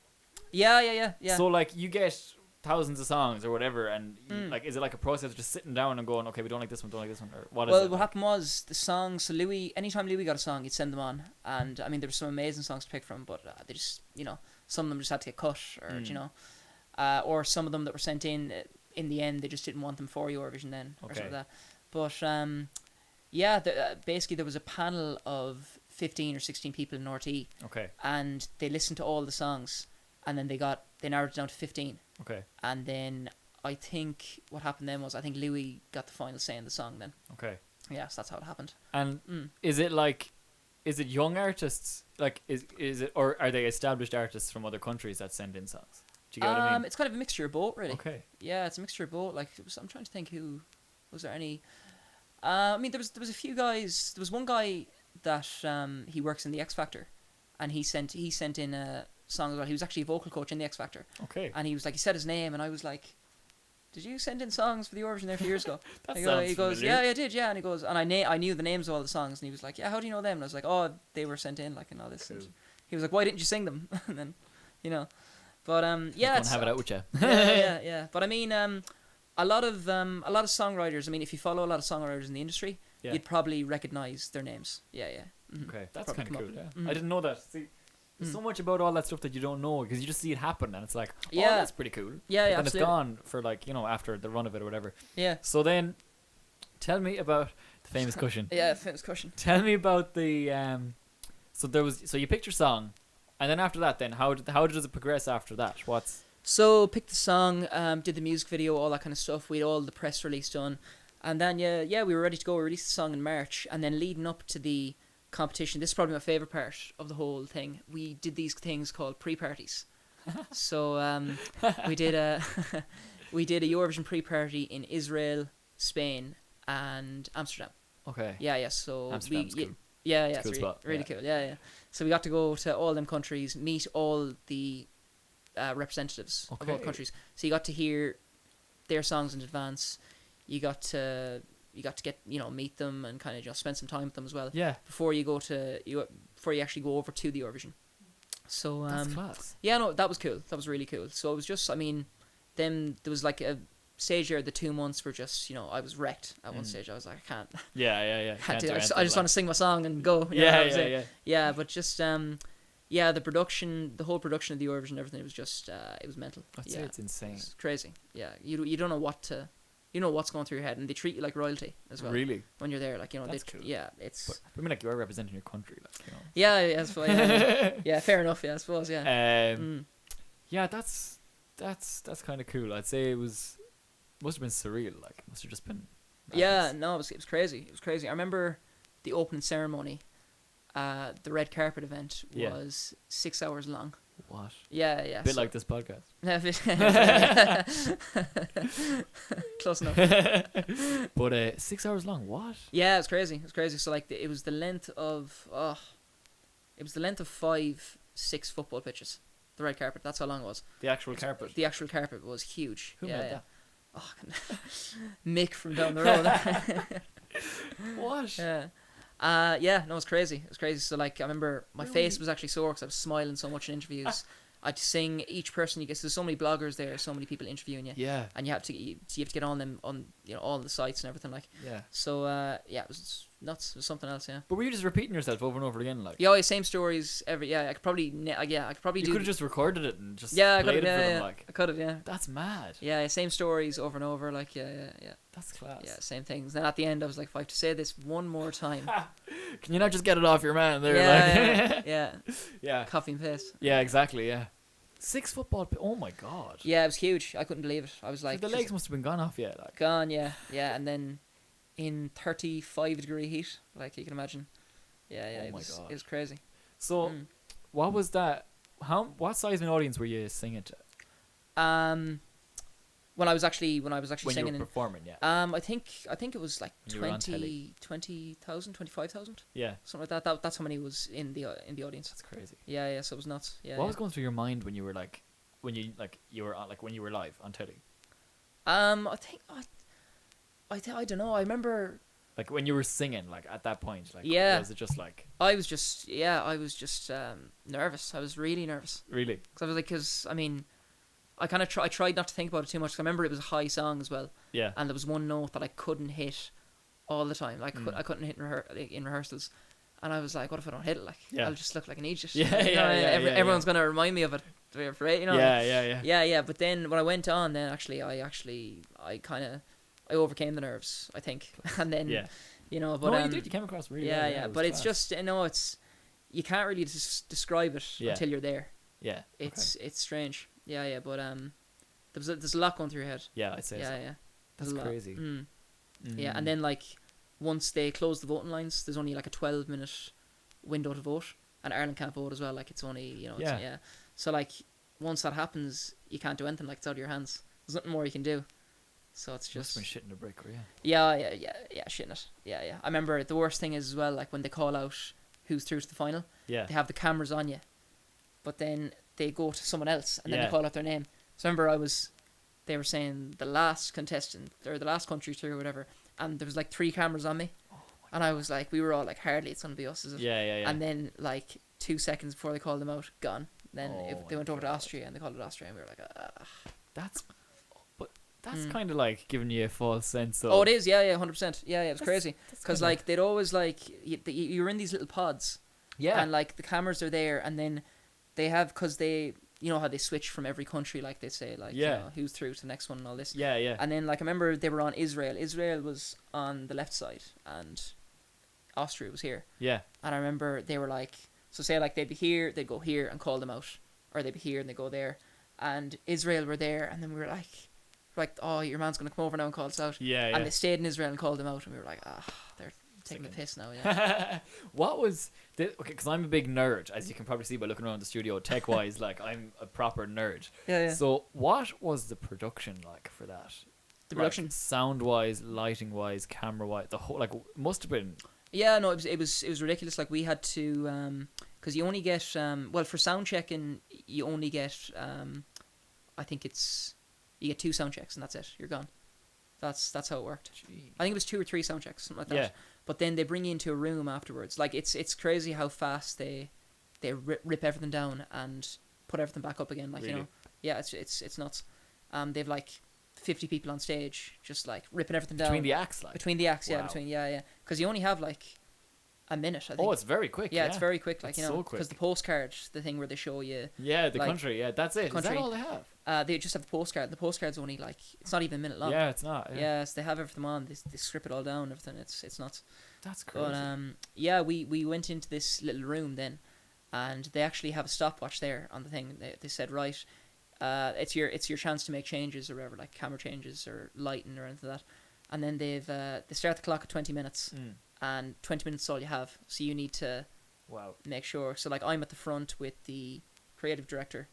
Yeah. So like you get thousands of songs or whatever, and like, is it like a process of just sitting down and going, okay, we don't like this one, or what is it? Well, what happened was the songs. So anytime Louis got a song, he'd send them on, and I mean there were some amazing songs to pick from, but they just some of them just had to get cut, or or some of them that were sent in the end they just didn't want them for Eurovision then, or something like that. But basically there was a panel of 15 or 16 people in RT. Okay. And they listened to all the songs, and then they narrowed it down to 15. Okay. And then I think what happened then was, I think Louis got the final say in the song then. Okay. Yeah, so that's how it happened. And is it young artists? Like, is it, or are they established artists from other countries that send in songs? Do you get what I mean? It's kind of a mixture of both, really. Okay. Yeah, it's a mixture of both. Like, I'm trying to think who was there any. I mean, there was a few guys. There was one guy that he works in the X Factor, and he sent in a song as well. He was actually a vocal coach in the X Factor. Okay. And he was like, he said his name, and I was like, "Did you send in songs for the Eurovision there a few years ago?" He goes, familiar. "Yeah, I did, yeah." And he goes, and I knew the names of all the songs, and he was like, "Yeah, how do you know them?" And I was like, "Oh, they were sent in, like, and all this." Cool. And he was like, "Why didn't you sing them?" And then, but yeah, it's have it out with you. yeah. But I mean, a lot of songwriters. I mean, if you follow a lot of songwriters in the industry, you'd probably recognize their names. Yeah. Mm-hmm. Okay, that's kind of cool. Yeah, Mm-hmm. I didn't know that. See, there's so much about all that stuff that you don't know, because you just see it happen, and it's like, oh, that's pretty cool. Yeah, but then absolutely. it's gone for, like, after the run of it or whatever. Yeah. So then, tell me about the famous cushion. Yeah, famous cushion. Tell me about the So you picked your song, and then after that, then how does it progress after that? So picked the song, did the music video, all that kind of stuff. We had all the press release done, and then we were ready to go. We released the song in March, and then leading up to the competition, this is probably my favourite part of the whole thing. We did these things called pre-parties. So we did a Eurovision pre-party in Israel, Spain, and Amsterdam. Okay. Yeah. So Amsterdam's cool. Yeah, it's it's cool really cool. Yeah. So we got to go to all them countries, meet all the representatives of all countries. So you got to hear their songs in advance. You got to get meet them and kind of spend some time with them as well. Yeah. Before you actually go over to the Eurovision. So that's class. Yeah, no, that was cool. That was really cool. So it was just, I mean, then there was like a stage there, the 2 months were just, I was wrecked at one stage. I was like, I can't. Yeah. Can't do it. I just want to sing my song and go. Yeah, but just the production, the whole production of the Eurovision and everything, it was just it was mental. I'd say it's insane. It's crazy. Yeah, you don't know what to. You know what's going through your head, and they treat you like royalty as well. Really? When you're there, like, That's cool. Yeah, it's. But, I mean, like, you are representing your country, like, Yeah, I suppose. Yeah, fair enough. Yeah, I suppose. Yeah. Yeah, that's kind of cool. I'd say must have been surreal. Like, must have just been. Yeah, no, it was crazy. It was crazy. I remember the opening ceremony. The red carpet event was 6 hours long. What? Yeah. A bit like this podcast. Close enough. But 6 hours long. What? Yeah, it was crazy. It was crazy. So like it was the length of 5-6 football pitches. The red carpet. That's how long it was. The actual carpet. The actual carpet was huge. Who made that? Oh, Mick from down the road. What? Yeah. No, it was crazy. It was crazy. So, like, I remember my face was actually sore because I was smiling so much in interviews. I'd sing each person you get. So there's so many bloggers there, so many people interviewing you. Yeah. And you have to get on them on all the sites and everything like. Yeah. So it was nuts. It was something else. Yeah. But were you just repeating yourself over and over again, like? Yeah, same stories every. Yeah, I could probably. You could have just recorded it and just played it for them, like. I could have. Yeah. That's mad. Yeah, same stories over and over, like yeah. That's class. Yeah, same things. Then at the end, I was like, if I have to say this one more time, can you not just get it off your man there? Yeah. Copy and paste. Yeah, exactly. Yeah. 6 football. Oh my god. Yeah, it was huge. I couldn't believe it. I was like, the legs must have been gone off yet. Like. Gone. Yeah. And then in 35-degree heat, like you can imagine. Yeah. Oh my god. It was crazy. So, what was that? What size of an audience were you singing to? When I was actually when singing, you were performing, yeah. I think it was like 20,000, 25,000. Yeah. Something like that. That's how many was in the audience. That's crazy. Yeah. So it was nuts. Yeah. What was going through your mind when you were when you were live on telly? I don't know. I remember. Like when you were singing, like at that point, like was it just like? I was just nervous. I was really nervous. Really? Because I mean. I kind of I tried not to think about it too much. 'Cause I remember it was a high song as well. Yeah. And there was one note that I couldn't hit all the time. Like I couldn't hit in rehearsals, and I was like, "What if I don't hit it? Like I'll just look like an idiot." Everyone's gonna remind me of it. Yeah. But then when I went on, then I overcame the nerves, I think, and then But you did. You came across really well. Yeah. But it's just it's you can't really describe it until you're there. Yeah. It's strange. Yeah, but there's a lot going through your head. Yeah, I'd say so. Yeah. That's crazy. Yeah, and then like once they close the voting lines, there's only like a 12-minute window to vote, and Ireland can't vote as well. Like it's only So like once that happens, you can't do anything. Like it's out of your hands. There's nothing more you can do. So it's just. Must have been shitting a brick, were you? Yeah, shitting it. Yeah. I remember the worst thing is as well, like when they call out who's through to the final. Yeah. They have the cameras on you, but then they go to someone else and then they call out their name. So I remember they were saying the last contestant or the last country through or whatever, and there was like 3 cameras on me, and I was like, we were all like, hardly it's gonna be us, is it? Yeah. And then like 2 seconds before they called them out, gone. Then they went over to Austria and they called it Austria, and we were like, That's kind of like giving you a false sense of. Oh, it is. Yeah, 100%. Yeah, it was crazy because like they'd always like you were in these little pods. Yeah. And like the cameras are there, and then they have because they how they switch from every country, like they say like who's through to the next one and all this. Yeah. And then like I remember they were on Israel. Israel was on the left side and Austria was here. Yeah. And I remember they were like, so say like they'd be here, they'd go here and call them out, or they'd be here and they go there, and Israel were there, and then we were like, oh, your man's gonna come over now and call us out. Yeah. And they stayed in Israel and called them out, and we were like, they're taking the piss now. Yeah. What was okay? Because I'm a big nerd, as you can probably see by looking around the studio. Tech wise, like I'm a proper nerd. Yeah. So what was the production like for that? The production, sound wise, lighting wise, camera wise, the whole must have been. Yeah, no, it was ridiculous. Like we had to, because you only get for sound checking you only get I think you get 2 sound checks and that's it. You're gone. That's how it worked. Gee. I think it was 2 or 3 sound checks, something like that. Yeah. But then they bring you into a room afterwards. Like it's crazy how fast they rip everything down and put everything back up again. Like really? Yeah, it's nuts. They've like 50 people on stage, just like ripping everything down. Between the acts, like. Between the acts, Wow. yeah. Because you only have like a minute, I think. Oh, it's very quick. Yeah, it's very quick, like, it's you know, so quick. because the postcard, the thing where they show you. Yeah, the like, country. Yeah, that's it. Is that all they have? They just have the postcard. The postcard's only like, it's not even a minute long. Yeah, it's not. Yeah, so they have everything on. They strip it all down, everything. It's nuts. That's crazy. But yeah, we went into this little room then, and they actually have a stopwatch there on the thing. They said, right, it's your chance to make changes or whatever, like camera changes or lighting or anything like that. And then they start the clock at 20 minutes. And 20 minutes is all you have, so you need to make sure. So like I'm at the front with the creative director,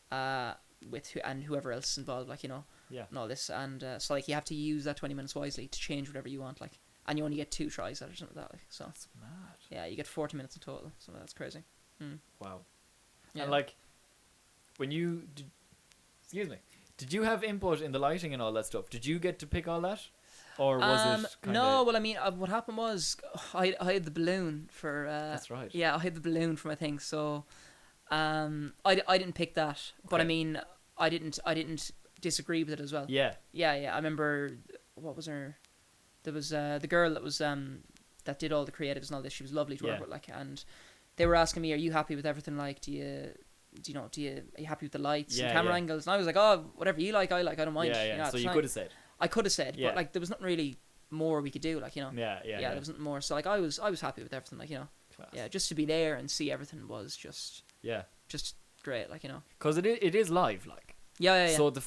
and whoever else is involved, like, you know, and all this, and so like you have to use that 20 minutes wisely to change whatever you want, like, and you only get 2 tries at it or something like that, like, so that's mad. Yeah, you get 40 minutes in total, so that's crazy. Wow. Yeah. And like when you did you have input in the lighting and all that stuff? Did you get to pick all that? Or was it kinda... No, well, I mean, what happened was I had the balloon for... That's right. Yeah, I had the balloon for my thing, so I didn't pick that. Okay. But I mean, I didn't disagree with it as well. Yeah. I remember, what was her... There was the girl that was that did all the creatives and all this. She was lovely to work with, like, and they were asking me, are you happy with everything? Like, are you happy with the lights and camera angles? And I was like, oh, whatever you like, I don't mind. Yeah. You know, so you could have said. I could have said, but like there was nothing really more we could do, like, you know. Yeah. There was nothing more. So like I was happy with everything, like, you know. Class. Yeah, just to be there and see everything was just great, like, you know. Because it is live, like. Yeah. So the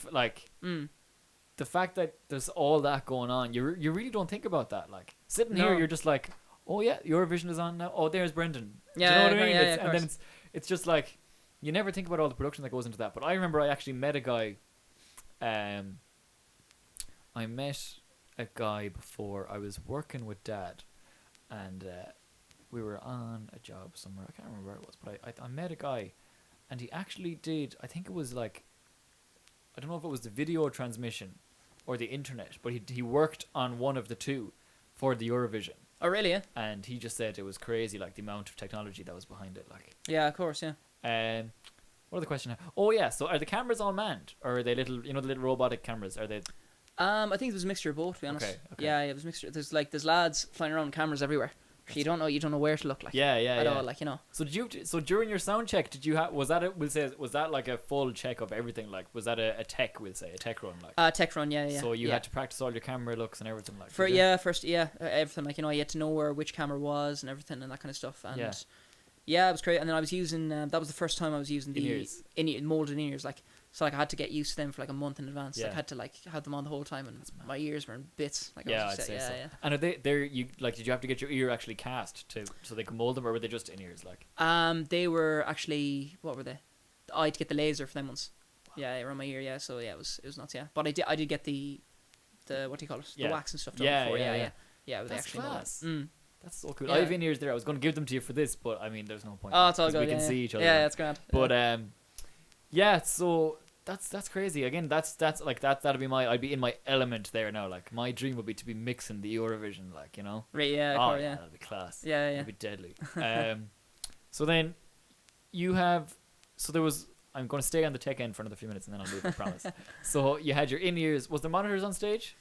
fact that there's all that going on, you really don't think about that. Like sitting here, you're just like, oh yeah, Eurovision is on now. Oh, there's Brendan. Yeah, do you know what I mean? Yeah, and then it's just like you never think about all the production that goes into that. But I remember I actually met a guy. I met a guy before. I was working with Dad, and we were on a job somewhere. I can't remember where it was, but I met a guy, and he actually did. I think it was like, I don't know if it was the video transmission or the internet, but he worked on one of the two for the Eurovision. Oh, really? Yeah. And he just said it was crazy, like the amount of technology that was behind it. Like. Yeah, of course, yeah. What other question? Oh yeah. So are the cameras all manned, or are they little? You know, the little robotic cameras? Are they? I think it was a mixture of both, to be honest. Okay. Yeah, it was a mixture. There's lads flying around with cameras everywhere. You don't know where to look, like. At all, like, you know. So during your sound check, did you have was that like a full check of everything? Like, was that a tech run, like? Tech run, yeah. So you had to practice all your camera looks and everything, like. Everything, like, you know, you had to know which camera was and everything and that kind of stuff, and it was great. And then I was using that was the first time I was using the molded in-ears, like. So like I had to get used to them for like a month in advance. Like I had to like have them on the whole time, and my ears were in bits. Like I'd say so. Yeah. And are you like? Did you have to get your ear actually cast so they could mold them, or were they just in ears, like? They were actually, what were they? I had to get the laser for them ones. Wow. Yeah, around my ear. Yeah, so yeah, it was nuts. Yeah, but I did get the what do you call it? The wax and stuff done before. Yeah. That's class. That's so cool. I have in ears there. I was going to give them to you for this, but I mean, there's no point. Oh, it's all good. We can see each other. Yeah, that's grand. But so. That's crazy. Again, that'd be I'd be in my element there now. Like my dream would be to be mixing the Eurovision, like, you know. Right, yeah, course, that'd be class. Yeah. That'd be deadly. So then you have there was I'm going to stay on the tech end for another few minutes and then I'll leave, I promise. So you had your in-ears. Was there monitors on stage?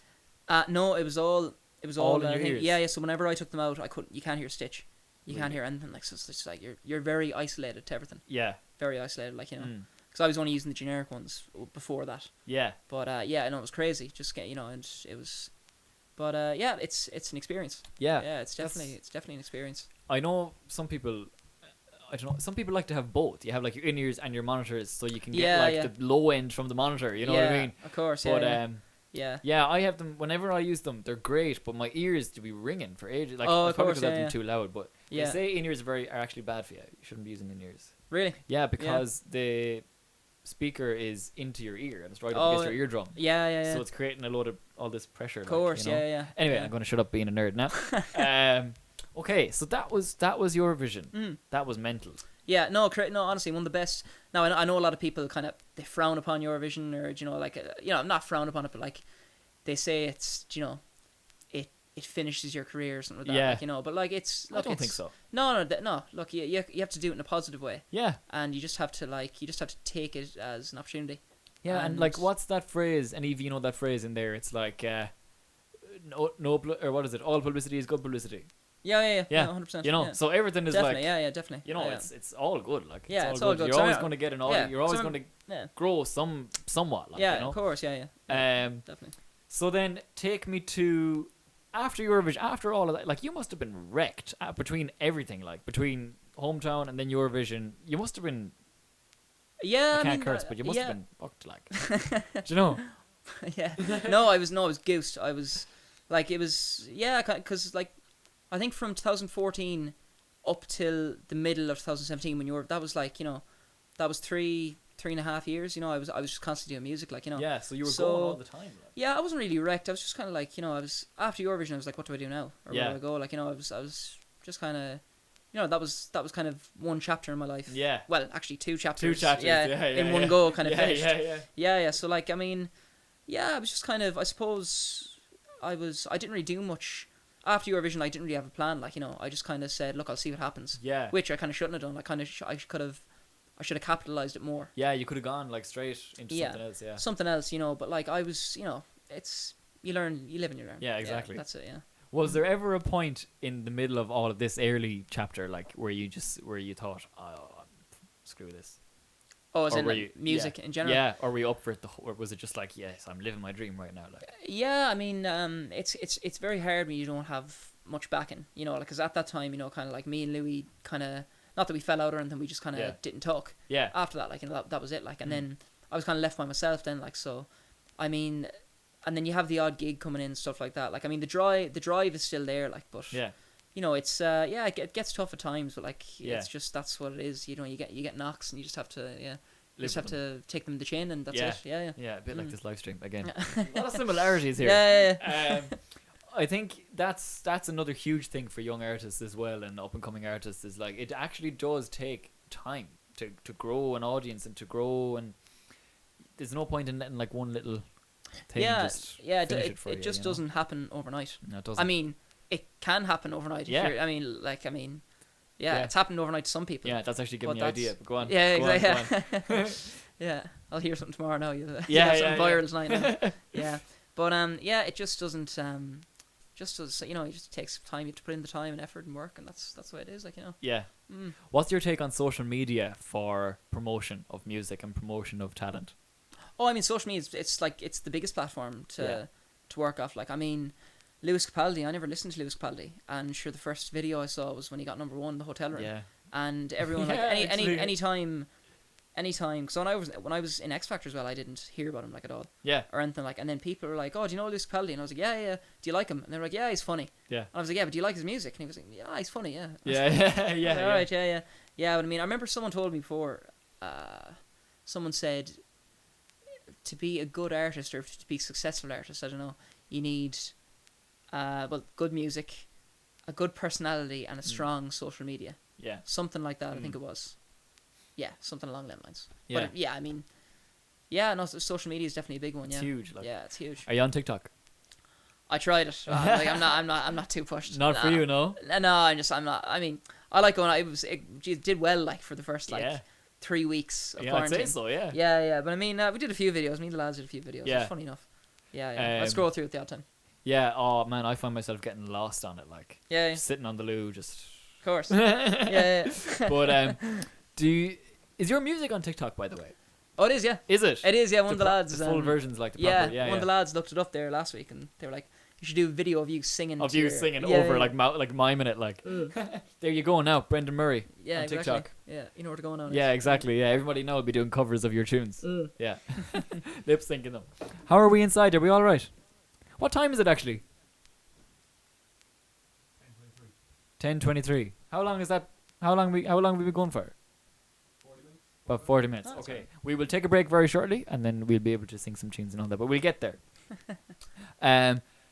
No, it was all in your ears. Yeah, so whenever I took them out, you can't hear a stitch. You can't hear anything, like, so it's just like you're very isolated to everything. Yeah. Very isolated, like, you know. Because I was only using the generic ones before that. Yeah. But it was crazy. Just get, you know, and it was. But it's an experience. Yeah. Yeah, it's definitely an experience. I know some people. I don't know. Some people like to have both. You have like your in-ears and your monitors, so you can get the low end from the monitor. You know what I mean? Of course. But yeah, I have them. Whenever I use them, they're great. But my ears to be ringing for ages. Like, probably because I have them too loud. But they say in-ears are actually bad for you. You shouldn't be using in-ears. Really? Yeah, because the speaker is into your ear and it's right up against your eardrum. Yeah. So it's creating a load of all this pressure. Of course, like, you know? yeah. Anyway, I'm going to shut up being a nerd now. Okay, so that was Eurovision. That was mental. Yeah, no, honestly, one of the best. Now, I know a lot of people kind of, they frown upon Eurovision, or, you know, like, not frown upon it, but like, they say it's, you know, it finishes your career or something like that. Yeah. Like, you know, but like it's. Look, I don't think so. No. Look, you have to do it in a positive way. Yeah. And you just have to take it as an opportunity. Yeah, and like, what's that phrase? And if you know that phrase in there, it's like, or what is it? All publicity is good publicity. Yeah, 100%. You know, so everything is definitely, like, definitely. You know, it's all good. Like, it's all good. You're always going to get an audience. You're always going to grow somewhat. Like, you know? Of course. Yeah. Definitely. So then, take me to after Eurovision. After all of that, like, you must have been wrecked between everything. Like, between Hometown and then Eurovision, you must have been. Yeah, I can't curse, but you must have been fucked. Like, do you know? Yeah. No, I was goosed. I was like, it was because like. I think from 2014 up till the middle of 2017 when that was like, you know, that was 3.5 years, you know, I was just constantly doing music, like, you know. Yeah, so you were going all the time. Like. Yeah, I wasn't really wrecked. I was just kind of like, you know, I was after Eurovision, I was like, what do I do now? Or where do I go? Like, you know, I was just kind of, you know, that was kind of one chapter in my life. Yeah. Well, actually 2 chapters. 2 chapters. Yeah, in one go, kind of finished. Yeah. So like, I mean, I was just kind of, I suppose, I didn't really do much. After Eurovision, I didn't really have a plan. Like, you know, I just kind of said, look, I'll see what happens. Yeah. Which I kind of shouldn't have done. I should have capitalized it more. Yeah, you could have gone like straight into something else. Yeah. Something else, you know. But like, I was, you know, you learn, you live and you learn. Yeah, exactly. Yeah, that's it. Yeah. Was there ever a point in the middle of all of this early chapter, like, where you thought, oh, screw this? Oh, as in like music in general? Yeah, or were you up for it? Or was it just like, yes, I'm living my dream right now? Like, yeah, I mean, it's very hard when you don't have much backing, you know, like, because at that time, you know, kind of like me and Louis kind of, not that we fell out or anything, we just kind of didn't talk. Yeah. After that, like, you know, that was it, like, and then I was kind of left by myself then, like, so, I mean, and then you have the odd gig coming in and stuff like that. Like, I mean, the drive is still there, like, but you know, it's it gets tough at times, but like it's just, that's what it is. You know, you get knocks and you just have to to take them the chin, and that's it. Yeah, a bit like this live stream again. A lot of similarities here. Yeah. I think that's another huge thing for young artists as well, and up and coming artists, is like, it actually does take time to grow an audience and to grow, and there's no point in letting like one little thing it just doesn't happen overnight. No, it doesn't. I mean, it can happen overnight. It's happened overnight to some people. Yeah, that's actually giving me an idea. But go on. Yeah, exactly. Yeah, I'll hear something tomorrow now. Something viral tonight. Now. Yeah, but it just doesn't. Just does, you know, it just takes time. You have to put in the time and effort and work, and that's the way it is. Like, you know. Yeah. What's your take on social media for promotion of music and promotion of talent? Oh, I mean, social media, it's the biggest platform to work off. Like, I mean, Lewis Capaldi, I never listened to Lewis Capaldi, and sure, the first video I saw was when he got number 1 in the hotel room. Yeah. And everyone, like, anytime, because when I was in X Factor as well, I didn't hear about him, like, at all. Yeah. Or anything, like, and then people were like, oh, do you know Lewis Capaldi? And I was like, yeah. Do you like him? And they were like, yeah, he's funny. Yeah. And I was like, yeah, but do you like his music? And he was like, yeah, he's funny, yeah. Yeah. All right, yeah. Yeah, but I mean, I remember someone told me before, someone said, to be a good artist or to be a successful artist, I don't know, you need good music, a good personality, and a strong social media. Yeah. Something like that, I think it was. Yeah, something along them lines. Yeah. But I mean, social media is definitely a big one. Yeah. It's huge. Like. Yeah, it's huge. Are you on TikTok? I tried it. I'm not too pushed. Not for you, no. No, I'm not. I mean, I like going. It did well, like, for the first 3 weeks of quarantine. I'd say so. Yeah. Yeah. But I mean, we did a few videos. Me and the lads did a few videos. Yeah. It was funny enough. Yeah. I scroll through it the odd time. Yeah. Oh man, I find myself getting lost on it. Like. Yeah. Just sitting on the loo, just. Of course. Yeah. But is your music on TikTok, by the way? Oh, it is, yeah. Is it? It is, yeah. One of the lads. The full versions, like the proper. Yeah. One of the lads looked it up there last week, and they were like, "You should do a video of you singing." Of you singing over like miming it, like. There you go now, Brendan Murray. Yeah, on exactly. TikTok. Yeah, you know where to go now. Yeah, exactly. Yeah, everybody now will be doing covers of your tunes. Yeah, lip syncing them. How are we inside? Are we all right? What time is it actually? 10:23. How long is that? How long have we been going for? 40 minutes. About 40 minutes. Oh, okay. We will take a break very shortly, and then we'll be able to sing some tunes and all that. But we'll get there.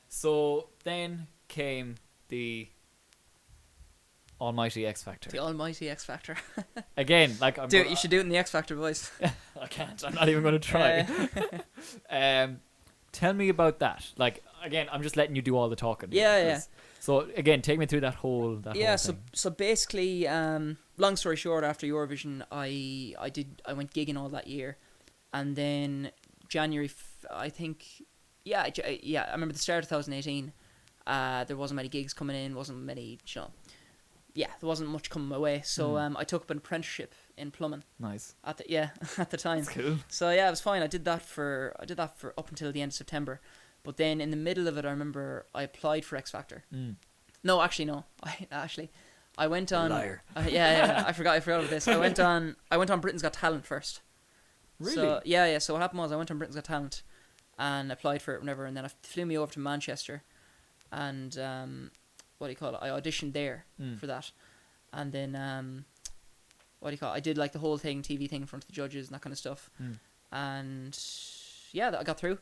So then came the almighty X Factor. The almighty X Factor. Again, like you should do it in the X Factor voice. I can't. I'm not even going to try. Tell me about that. Like, again, I'm just letting you do all the talking. Yeah. So again, take me through that whole thing. So basically, long story short, after Eurovision, I went gigging all that year, and then January, I think. Yeah, I remember the start of 2018. There wasn't many gigs coming in, wasn't many, there wasn't much coming my way. So I took up an apprenticeship in plumbing. Nice. At the time. That's cool. So yeah, it was fine. I did that for up until the end of September, but then in the middle of it, I remember I applied for X Factor. No, actually no. I went on. Liar. I forgot about this. I went on Britain's Got Talent first. Really? So yeah. So what happened was I went on Britain's Got Talent, and applied for it whenever, and then it flew me over to Manchester, and I auditioned there for that, and then I did like the whole TV thing in front of the judges and that kind of stuff, and yeah, I got through,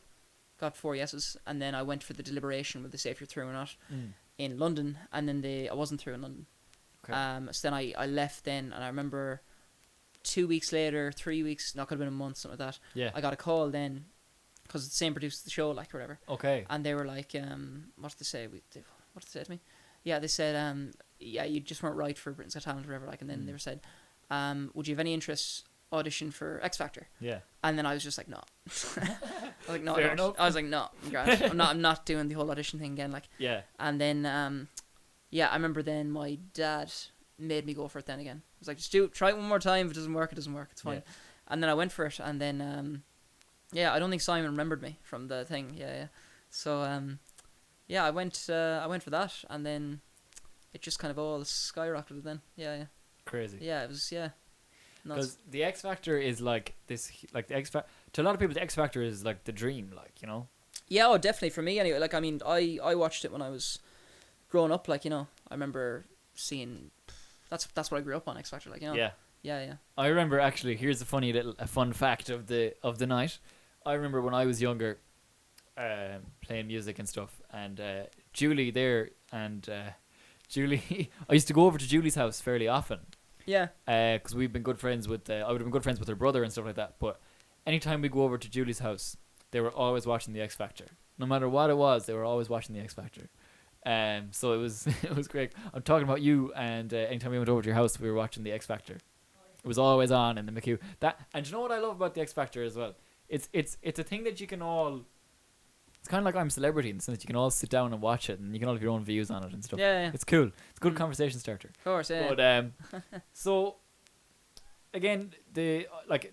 got 4 yeses, and then I went for the deliberation with the say if you're through or not in London, and then I wasn't through in London. Okay. So then I left then, and I remember 2 weeks later, 3 weeks, not could have been a month, something like that. Yeah. I got a call then, because the same produced the show, like, or whatever. Okay. And they were like, what did they say? What did they say to me? Yeah, they said, you just weren't right for Britain's Got Talent or whatever, like, and then they were said, would you have any interest audition for X Factor? Yeah. And then I was just like, no. I was like, no. Fair enough. I was like, no, I'm grand. I'm not doing the whole audition thing again, like. Yeah. And then, I remember then my dad made me go for it then again. He was like, just try it one more time. If it doesn't work, it doesn't work. It's fine. Yeah. And then I went for it, and then, I don't think Simon remembered me from the thing. Yeah. So, I went for that, and then it just kind of all skyrocketed then. Yeah. Crazy. Yeah, it was, because the X Factor is like this, like the X Factor, to a lot of people the X Factor is like the dream, like, you know. Yeah, definitely for me anyway. Like, I mean, I watched it when I was growing up, like, you know. I remember seeing, that's what I grew up on, X Factor, like, you know. Yeah. I remember, actually, here's a fun fact of the night. I remember when I was younger, playing music and stuff, and Julie there, and Julie, I used to go over to Julie's house fairly often. Yeah. Because we've been good friends with, I would have been good friends with her brother and stuff like that. But anytime we go over to Julie's house, they were always watching the X Factor. No matter what it was, they were always watching the X Factor. So it was it was great. I'm talking about you, and anytime we went over to your house, we were watching the X Factor. It was always on in the McHugh. And you know what I love about the X Factor as well? It's a thing that you can all. It's kind of like I'm Celebrity in the sense that you can all sit down and watch it, and you can all have your own views on it and stuff. Yeah. It's cool. It's a good conversation starter. Of course, yeah. But so again,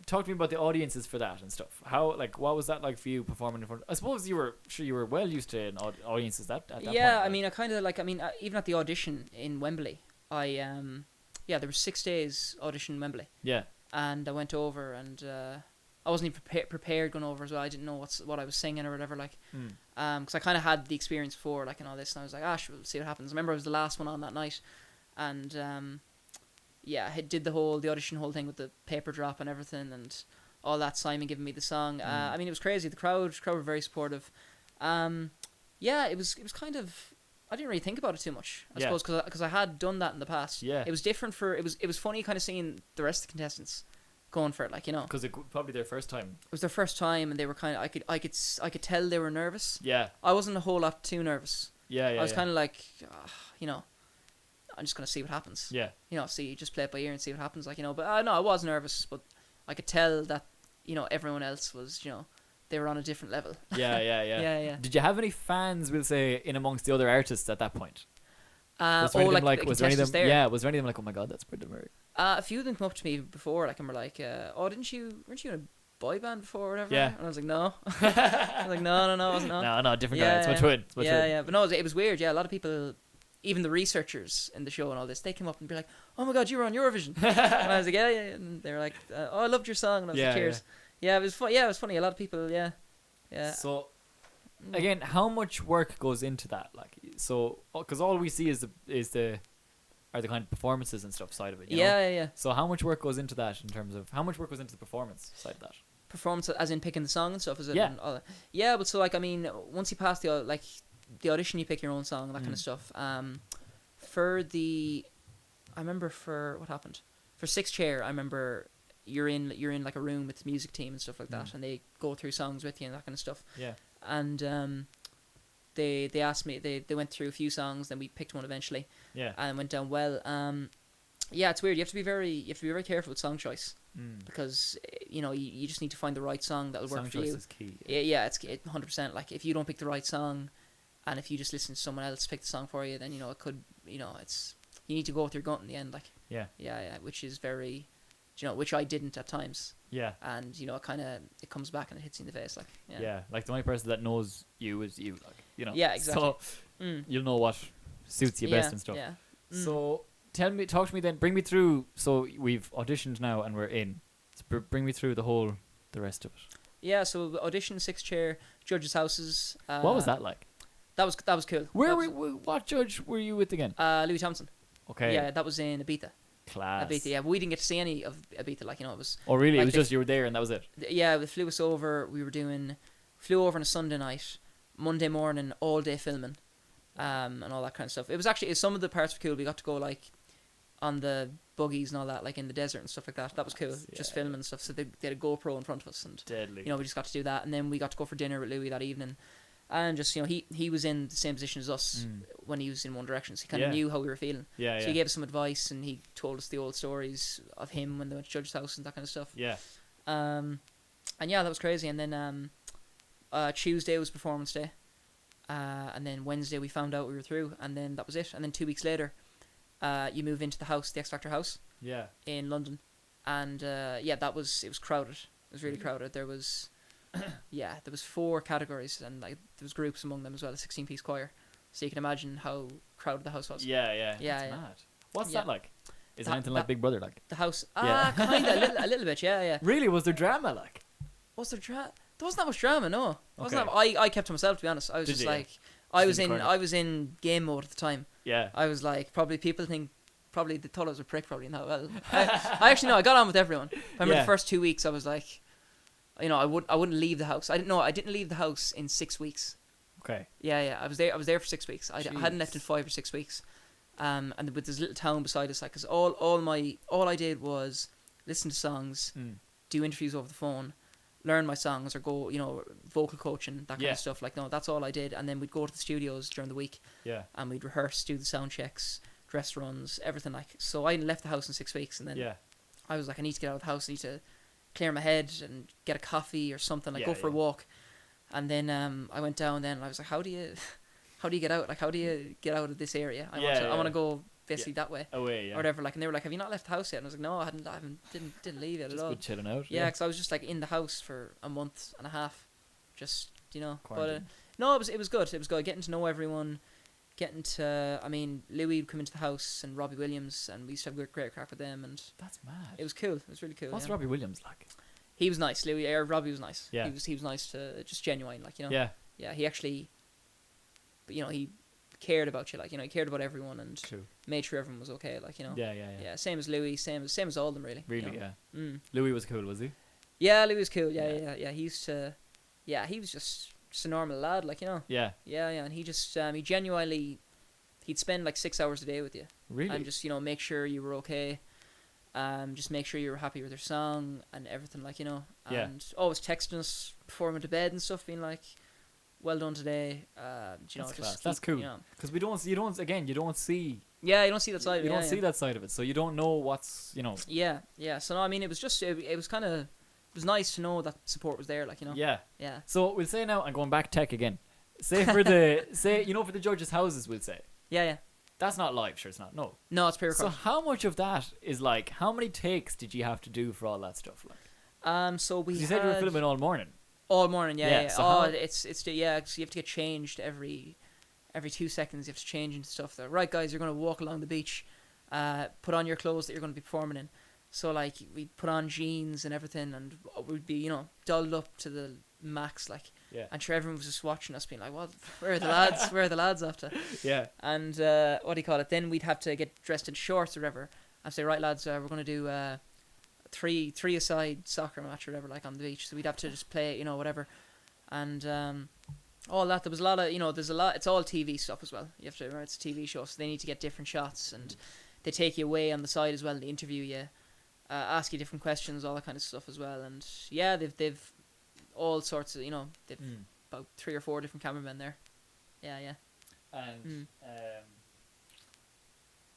talk to me about the audiences for that and stuff. How, like, what was that like for you performing in front? I suppose you were well used to audiences at that point. Yeah, I mean, even at the audition in Wembley, there were 6 days audition in Wembley. Yeah. And I went over, and I wasn't even prepared going over as well. I didn't know what I was singing or whatever, like, because I kind of had the experience before, like, and all this, and I was like, we'll see what happens. I remember I was the last one on that night, and I did the audition whole thing with the paper drop and everything, and all that. Simon giving me the song. I mean, it was crazy. The crowd were very supportive. It was kind of. I didn't really think about it too much, I suppose, because I had done that in the past. Yeah. It was different it was funny kind of seeing the rest of the contestants going for it, like, you know, because it was probably their first time. It was their first time, and they were kind of. I could tell they were nervous. Yeah. I wasn't a whole lot too nervous. Yeah. I was kind of like, you know, I'm just gonna see what happens. Yeah. You know, just play it by ear and see what happens, like, you know. But no, I was nervous, but I could tell that, you know, everyone else was, you know, they were on a different level. Yeah. Yeah. Did you have any fans, we'll say, in amongst the other artists at that point? Was there any of them? There? Yeah, was there any of them like, oh my god, that's Brendan Murray? A few of them come up to me before, like, and were like, weren't you in a boy band before or whatever? Yeah. And I was like, no. I was like, no, I wasn't on. No, different guy. It's my twin. Yeah. But no, it was weird. Yeah, a lot of people, even the researchers in the show and all this, they came up and be like, oh my god, you were on Eurovision. And I was like, yeah. And they were like, I loved your song. And I was like, cheers. Yeah, it was fun. Yeah, it was funny. A lot of people, yeah. So, again, how much work goes into that? Like, so, because all we see is the kind of performances and stuff side of it. You know? Yeah. So how much work goes into that in terms of how much work goes into the performance side of that? Performance, as in picking the song and stuff, is it? Yeah. And all that? Yeah, but so, like, I mean, once you pass the audition, you pick your own song and that kind of stuff. I remember for what happened for 6 Chair, I remember you're in like a room with the music team and stuff like that, and they go through songs with you and that kind of stuff. Yeah. And they asked me, they went through a few songs, then we picked one eventually. Yeah. And went down well. Yeah, it's weird. You have to be very careful with song choice because you just need to find the right song that'll work for you. Song choice is key. Yeah, it's 100%. Like if you don't pick the right song, and if you just listen to someone else pick the song for you, then it could it's you need to go with your gut in the end. Like yeah, which is very, which I didn't at times. Yeah. And it comes back and it hits you in the face. Like yeah, like the only person that knows you is you. Like Yeah, exactly. So you'll know what suits you best and stuff. Yeah. So talk to me then. Bring me through. So we've auditioned now and we're in. So bring me through the rest of it. Yeah. So audition, 6 chair, judges' houses. What was that like? That was cool. What judge were you with again? Louis Thompson. Okay. Yeah, that was in Ibiza. Class. Ibiza. Yeah, but we didn't get to see any of Ibiza. Like it was. Oh really? Like it was just you were there and that was it. Yeah, they flew us over. Flew over on a Sunday night, Monday morning, all day filming, and all that kind of stuff. It was actually some of the parts were cool. We got to go like on the buggies and all that, like in the desert and stuff like that. That was cool. Yeah. Just filming and stuff. So they had a GoPro in front of us and deadly. we just got to do that, and then we got to go for dinner with Louis that evening. And just he was in the same position as us when he was in One Direction, so he kind of knew how we were feeling. Yeah, so he gave us some advice, and he told us the old stories of him when they went to Judge's house and that kind of stuff. Yeah. And yeah, that was crazy. And then Tuesday was performance day, and then Wednesday we found out we were through, and then that was it. And then 2 weeks later, you move into the house, the X Factor house. Yeah. In London, and it was crowded. It was really crowded. There was. There was 4 categories, and like there was groups among them as well, a 16-piece choir. So you can imagine how crowded the house was. Yeah. That's mad. What's that like? Is it anything like Big Brother like? The house? Kinda, a little bit, yeah. Really? Was there drama like? Was there drama? There wasn't that much drama, no. Okay. I kept to myself, to be honest. I was I was in game mode at the time. Yeah. I was like, probably they thought I was a prick probably. No, well, I actually, no, I got on with everyone. I remember the first 2 weeks I was like, I wouldn't leave the house. I didn't leave the house in 6 weeks. Okay. Yeah. I was there for 6 weeks. I hadn't left in 5 or 6 weeks. And with this little town beside us, like, cause all I did was listen to songs, do interviews over the phone, learn my songs, or go, vocal coaching, that kind of stuff. Like, no, that's all I did. And then we'd go to the studios during the week. Yeah. And we'd rehearse, do the sound checks, dress runs, everything like. So I left the house in 6 weeks, and then I was like, I need to get out of the house. I need to clear my head and get a coffee or something, like go for a walk. And then I went down then and I was like, how do you get out? Like, how do you get out of this area? I want to go basically that way. Away, or whatever. Like, and they were like, have you not left the house yet? And I was like, no, I didn't leave it at all. Just chilling out. Yeah, because I was just like in the house for a month and a half, just But no, it was good. It was good getting to know everyone. Louis would come into the house, and Robbie Williams, and we used to have great crack with them, and that's mad. It was cool. It was really cool. What's Robbie Williams like? He was nice. Robbie was nice. Yeah. He was nice, to just genuine, like, Yeah. Yeah. He actually, he cared about you, like, he cared about everyone and made sure everyone was okay, like, Yeah. Yeah. Same as Louis. Same as all of them, really. Really, yeah. Louis was cool, was he? Yeah, Louis was cool. Yeah. He used to. Yeah, he was just a normal lad, like, Yeah. Yeah. And he just he genuinely. He'd spend like 6 hours a day with you. Really? And just, make sure you were okay. Just make sure you were happy with your song and everything, like, And always texting us before we went to bed and stuff, being like, well done today. That's cool. Because you don't see. Yeah, you don't see that side of it. You don't see that side of it, so you don't know what's, Yeah. So, no, it was just, it was kind of, it was nice to know that support was there, like, Yeah. Yeah. So we'll say now, I'm going back tech again. Say for the judges' houses, we'll say. Yeah. That's not live, sure it's not. No, it's pre-recorded. So how much of that is like? How many takes did you have to do for all that stuff? Like, so you said you were filming all morning. All morning, yeah. So it's so you have to get changed every 2 seconds. You have to change into stuff. Right, guys, you're gonna walk along the beach. Put on your clothes that you're gonna be performing in. So like we put on jeans and everything, and we'd be dolled up to the max, like. Yeah. And sure, everyone was just watching us, being like, "What? Where are the lads? Where are the lads after?" Yeah. And what do you call it? Then we'd have to get dressed in shorts or whatever. And say, "Right, lads, we're going to do three-a-side soccer match or whatever, like on the beach." So we'd have to just play, whatever. And all that. There was a lot of, there's a lot. It's all TV stuff as well. You have to remember it's a TV show, so they need to get different shots, and they take you away on the side as well. And they interview you, ask you different questions, all that kind of stuff as well. And yeah, they've all sorts of, they've about 3 or 4 different cameramen there. Yeah. And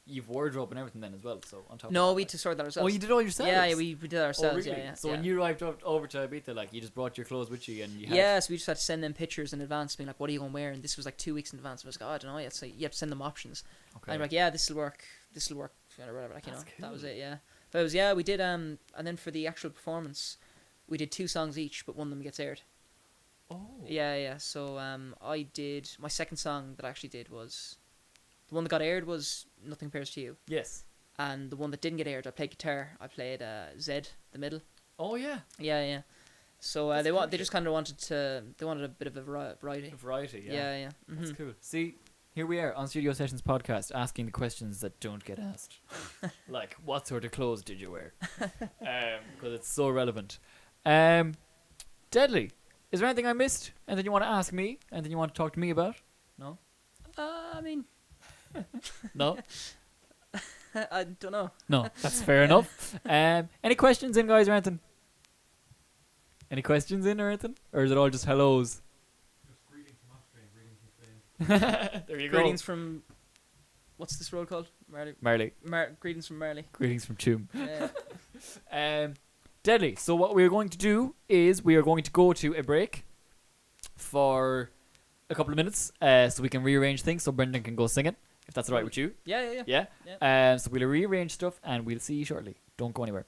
you've wardrobe and everything then as well. So on top. No, of we had to sort that ourselves. Oh, you did all yourselves. Yeah, we did that ourselves. Oh, really? Yeah. So when you arrived over to Ibiza, like you just brought your clothes with you and you had. Yeah, so we just had to send them pictures in advance, being like, "What are you going to wear?" And this was like 2 weeks in advance. I was like, "Oh, I don't know yet." So you have to send them options. Okay. And I'm like, "Yeah, this will work. Or whatever." Like, That's cool. cool. That was it. Yeah. But it was we did and then for the actual performance, we did 2 songs each, but one of them gets aired. Oh. Yeah. So I did my second song that I actually did was the one that got aired was Nothing Compares to You. Yes. And the one that didn't get aired, I played guitar. I played Z, the middle. Oh yeah. Yeah. So they just kind of wanted a bit of a variety. A variety. Yeah. Yeah. Mm-hmm. That's cool. See, here we are on Studio Sessions podcast asking the questions that don't get asked, like what sort of clothes did you wear? Because it's so relevant. Deadly. Is there anything I missed? Anything you want to ask me? Anything you want to talk to me about? No. I mean, No. I don't know. No, that's fair enough. Any questions in, guys, or anything? Any questions in or anything? Or is it all just hellos? Just greetings from Austria, greetings from Spain. There you Greetings from, what's this road called? Marley. Greetings from Marley. Greetings from Toom. Yeah. Deadly. So what we're going to do is we are going to go to a break for a couple of minutes so we can rearrange things so Brendan can go singing, if that's all right with you. Yeah. Yeah? So we'll rearrange stuff and we'll see you shortly. Don't go anywhere.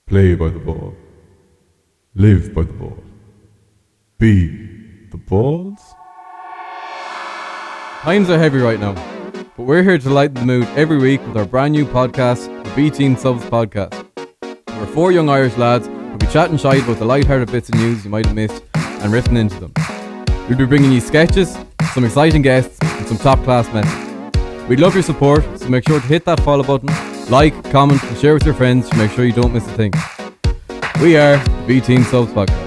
Play by the ball. Live by the ball. Be the balls. Times are heavy right now, but we're here to lighten the mood every week with our brand new podcast, the B-Team Subs Podcast. We're 4 young Irish lads who'll be chatting shite about the light-hearted bits of news you might have missed and riffing into them. We'll be bringing you sketches, some exciting guests and some top-class messages. We'd love your support, so make sure to hit that follow button, like, comment and share with your friends to make sure you don't miss a thing. We are the B-Team Subs Podcast.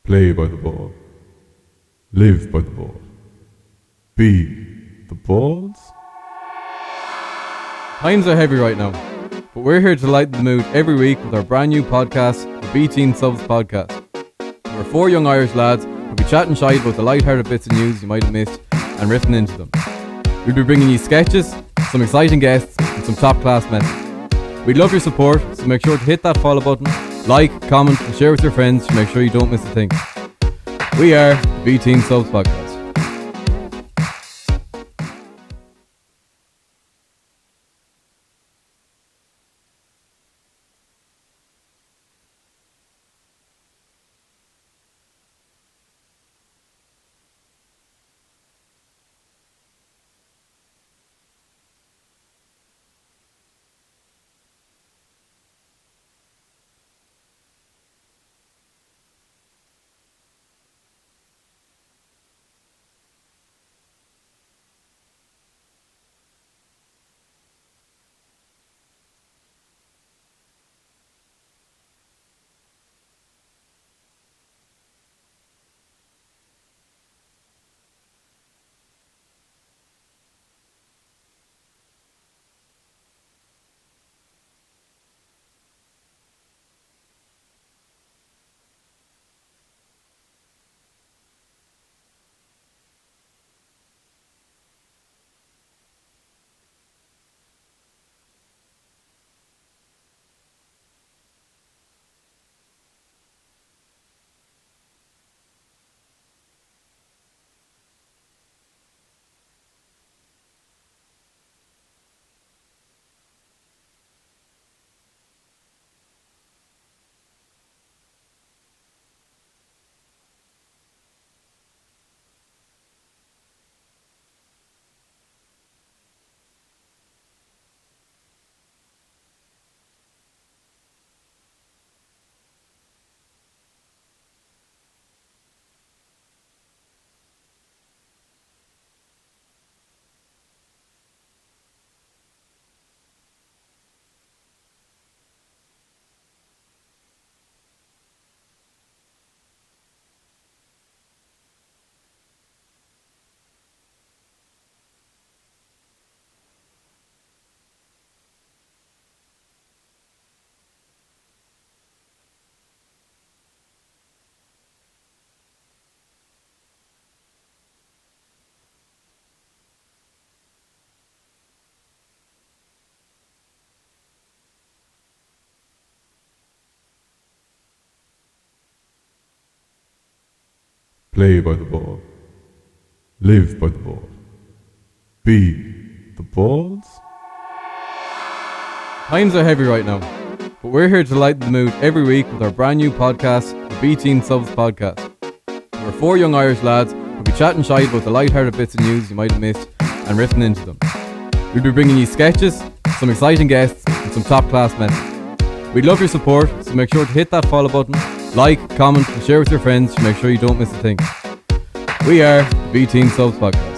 Play by the ball. Live by the ball. Be the balls. Times are heavy right now, but we're here to lighten the mood every week with our brand new podcast, the B-Team Subs Podcast. We're 4 young Irish lads who'll be chatting shite about the light-hearted bits of news you might have missed and riffing into them. We'll be bringing you sketches, some exciting guests and some top-class messages. We'd love your support, so make sure to hit that follow button, like, comment and share with your friends to make sure you don't miss a thing. We are the B-Team Subs Podcast. Play by the ball. Live by the ball. Be the balls. Times are heavy right now, but we're here to lighten the mood every week with our brand new podcast, the B Team Subs Podcast. We're four young Irish lads who'll be chatting shite about the light-hearted bits of news you might have missed and riffing into them. We'll be bringing you sketches, some exciting guests and some top-class men. We'd love your support, so make sure to hit that follow button, like, comment and share with your friends to make sure you don't miss a thing. We are the B Team Subs Podcast.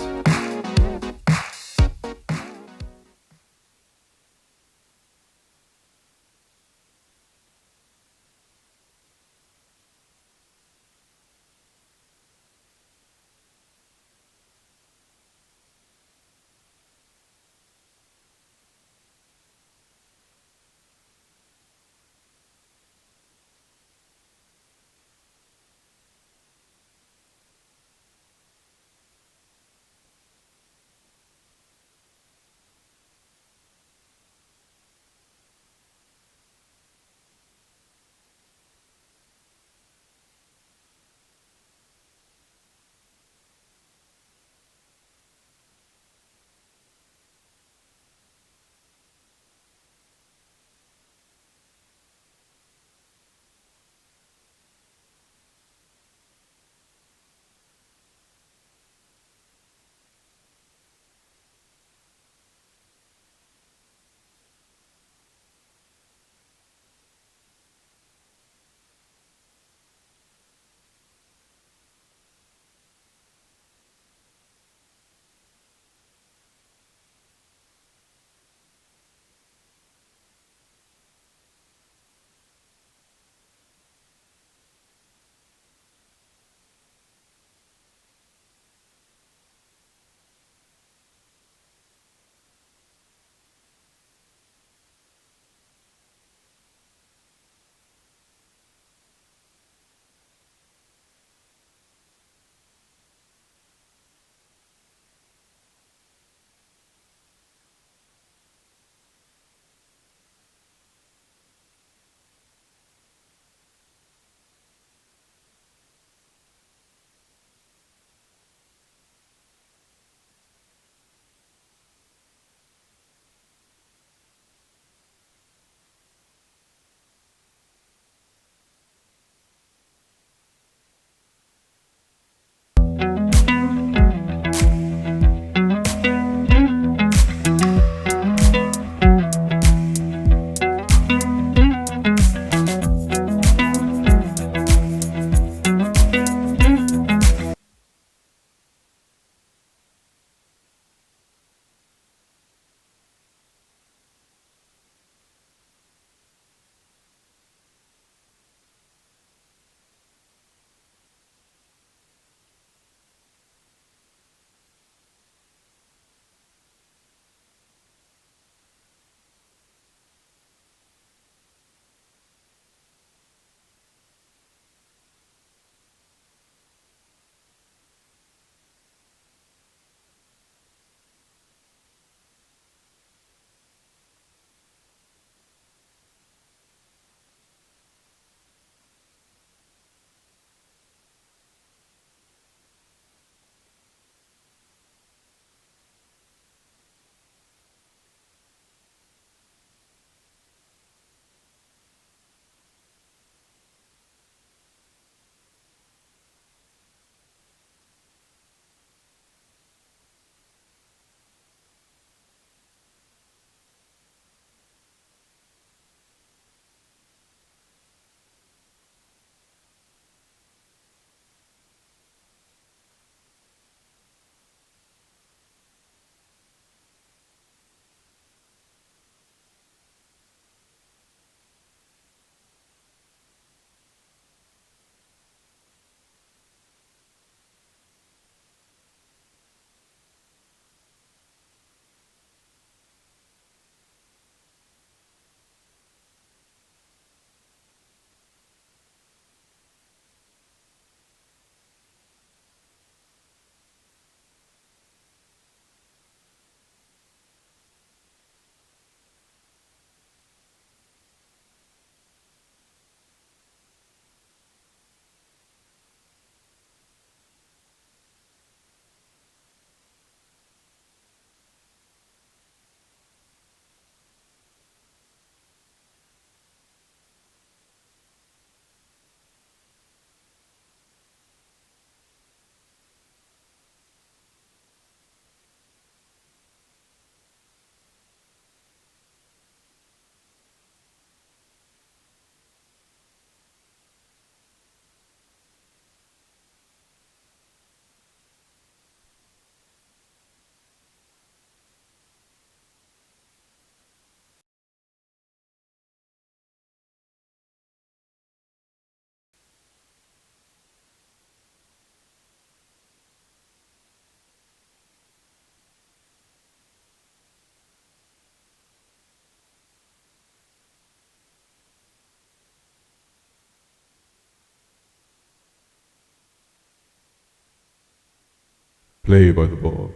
Play by the ball.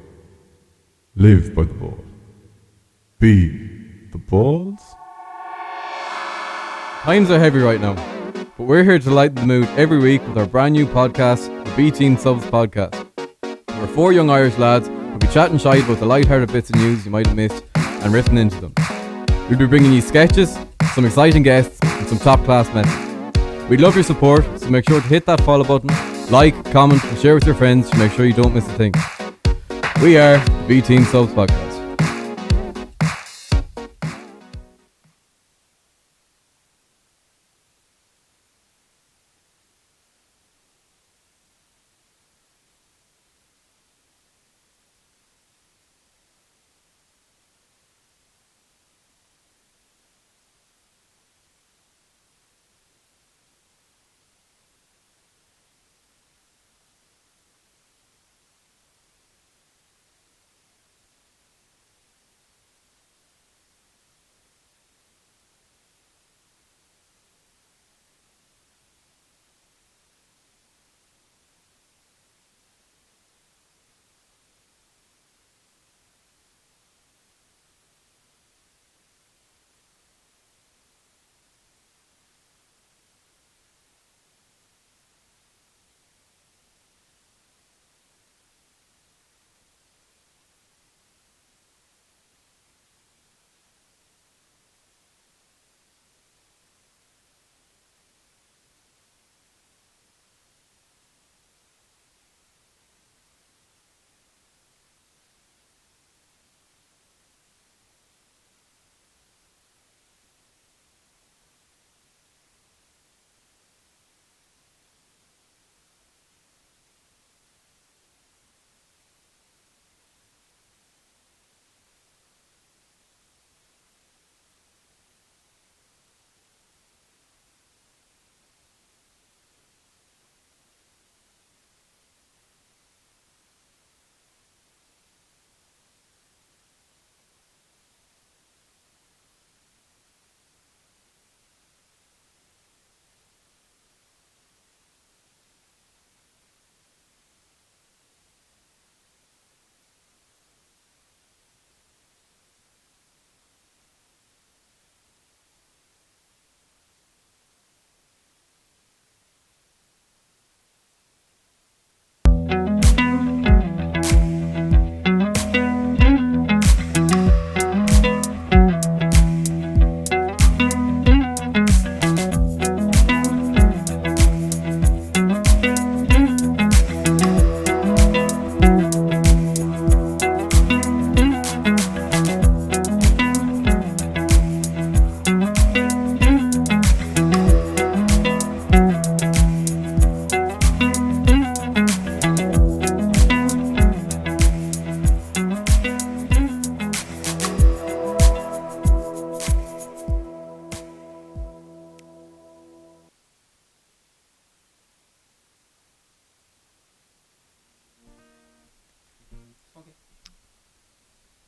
Live by the ball. Be the balls. Times are heavy right now, but we're here to lighten the mood every week with our brand new podcast, the B Team Subs Podcast. We're four young Irish lads who'll be chatting shite about the light-hearted bits of news you might have missed and riffing into them. We'll be bringing you sketches, some exciting guests and some top-class messages. We'd love your support, so make sure to hit that follow button, like, comment and share with your friends to make sure you don't miss a thing. We are the B Team Subs Podcast.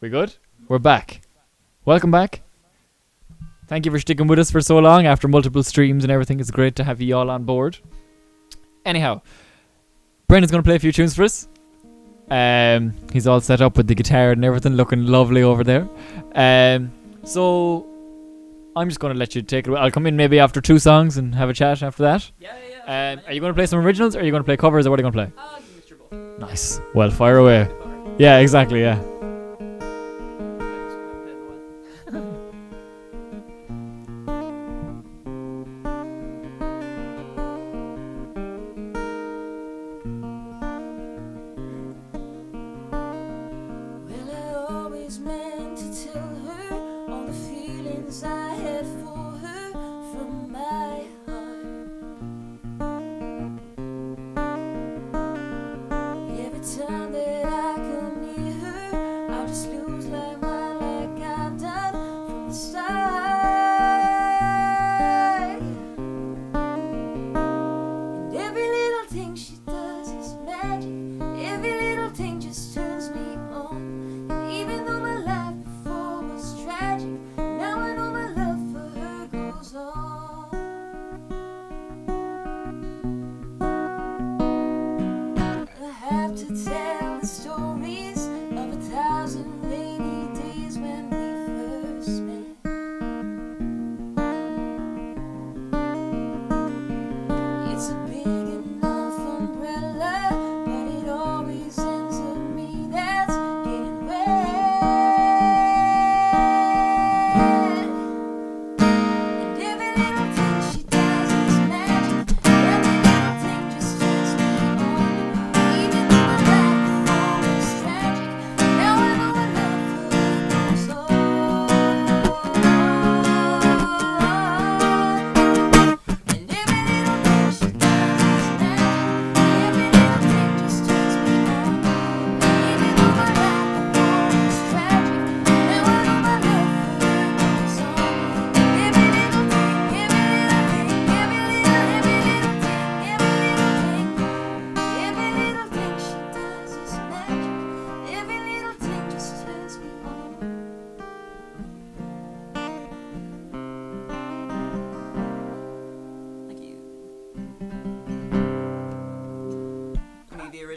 We good? We're back. Welcome back. Thank you for sticking with us for so long after multiple streams and everything. It's great to have you all on board. Anyhow, Brendan's going to play a few tunes for us. He's all set up with the guitar and everything, looking lovely over there. So I'm just going to let you take it away. I'll come in maybe after 2 songs and have a chat after that. Yeah. Are you going to play some originals or are you going to play covers or what are you going to play? Mr. Bull. Nice. Well, fire away. Yeah, exactly, yeah. Time that I come near her,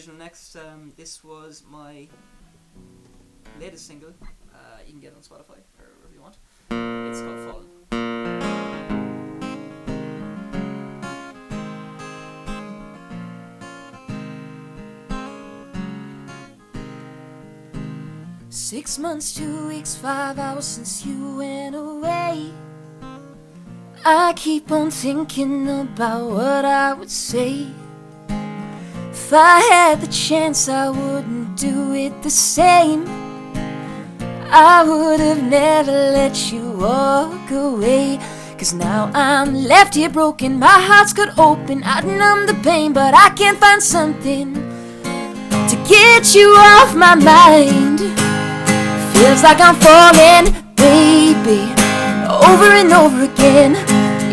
original next. This was my latest single. You can get it on Spotify or wherever you want. It's called Fallen. 6 months, 2 weeks, 5 hours since you went away. I keep on thinking about what I would say. If I had the chance, I wouldn't do it the same. I would have never let you walk away. 'Cause now I'm left here broken, my heart's cut open. I'd numb the pain, but I can't find something to get you off my mind. Feels like I'm falling, baby, over and over again.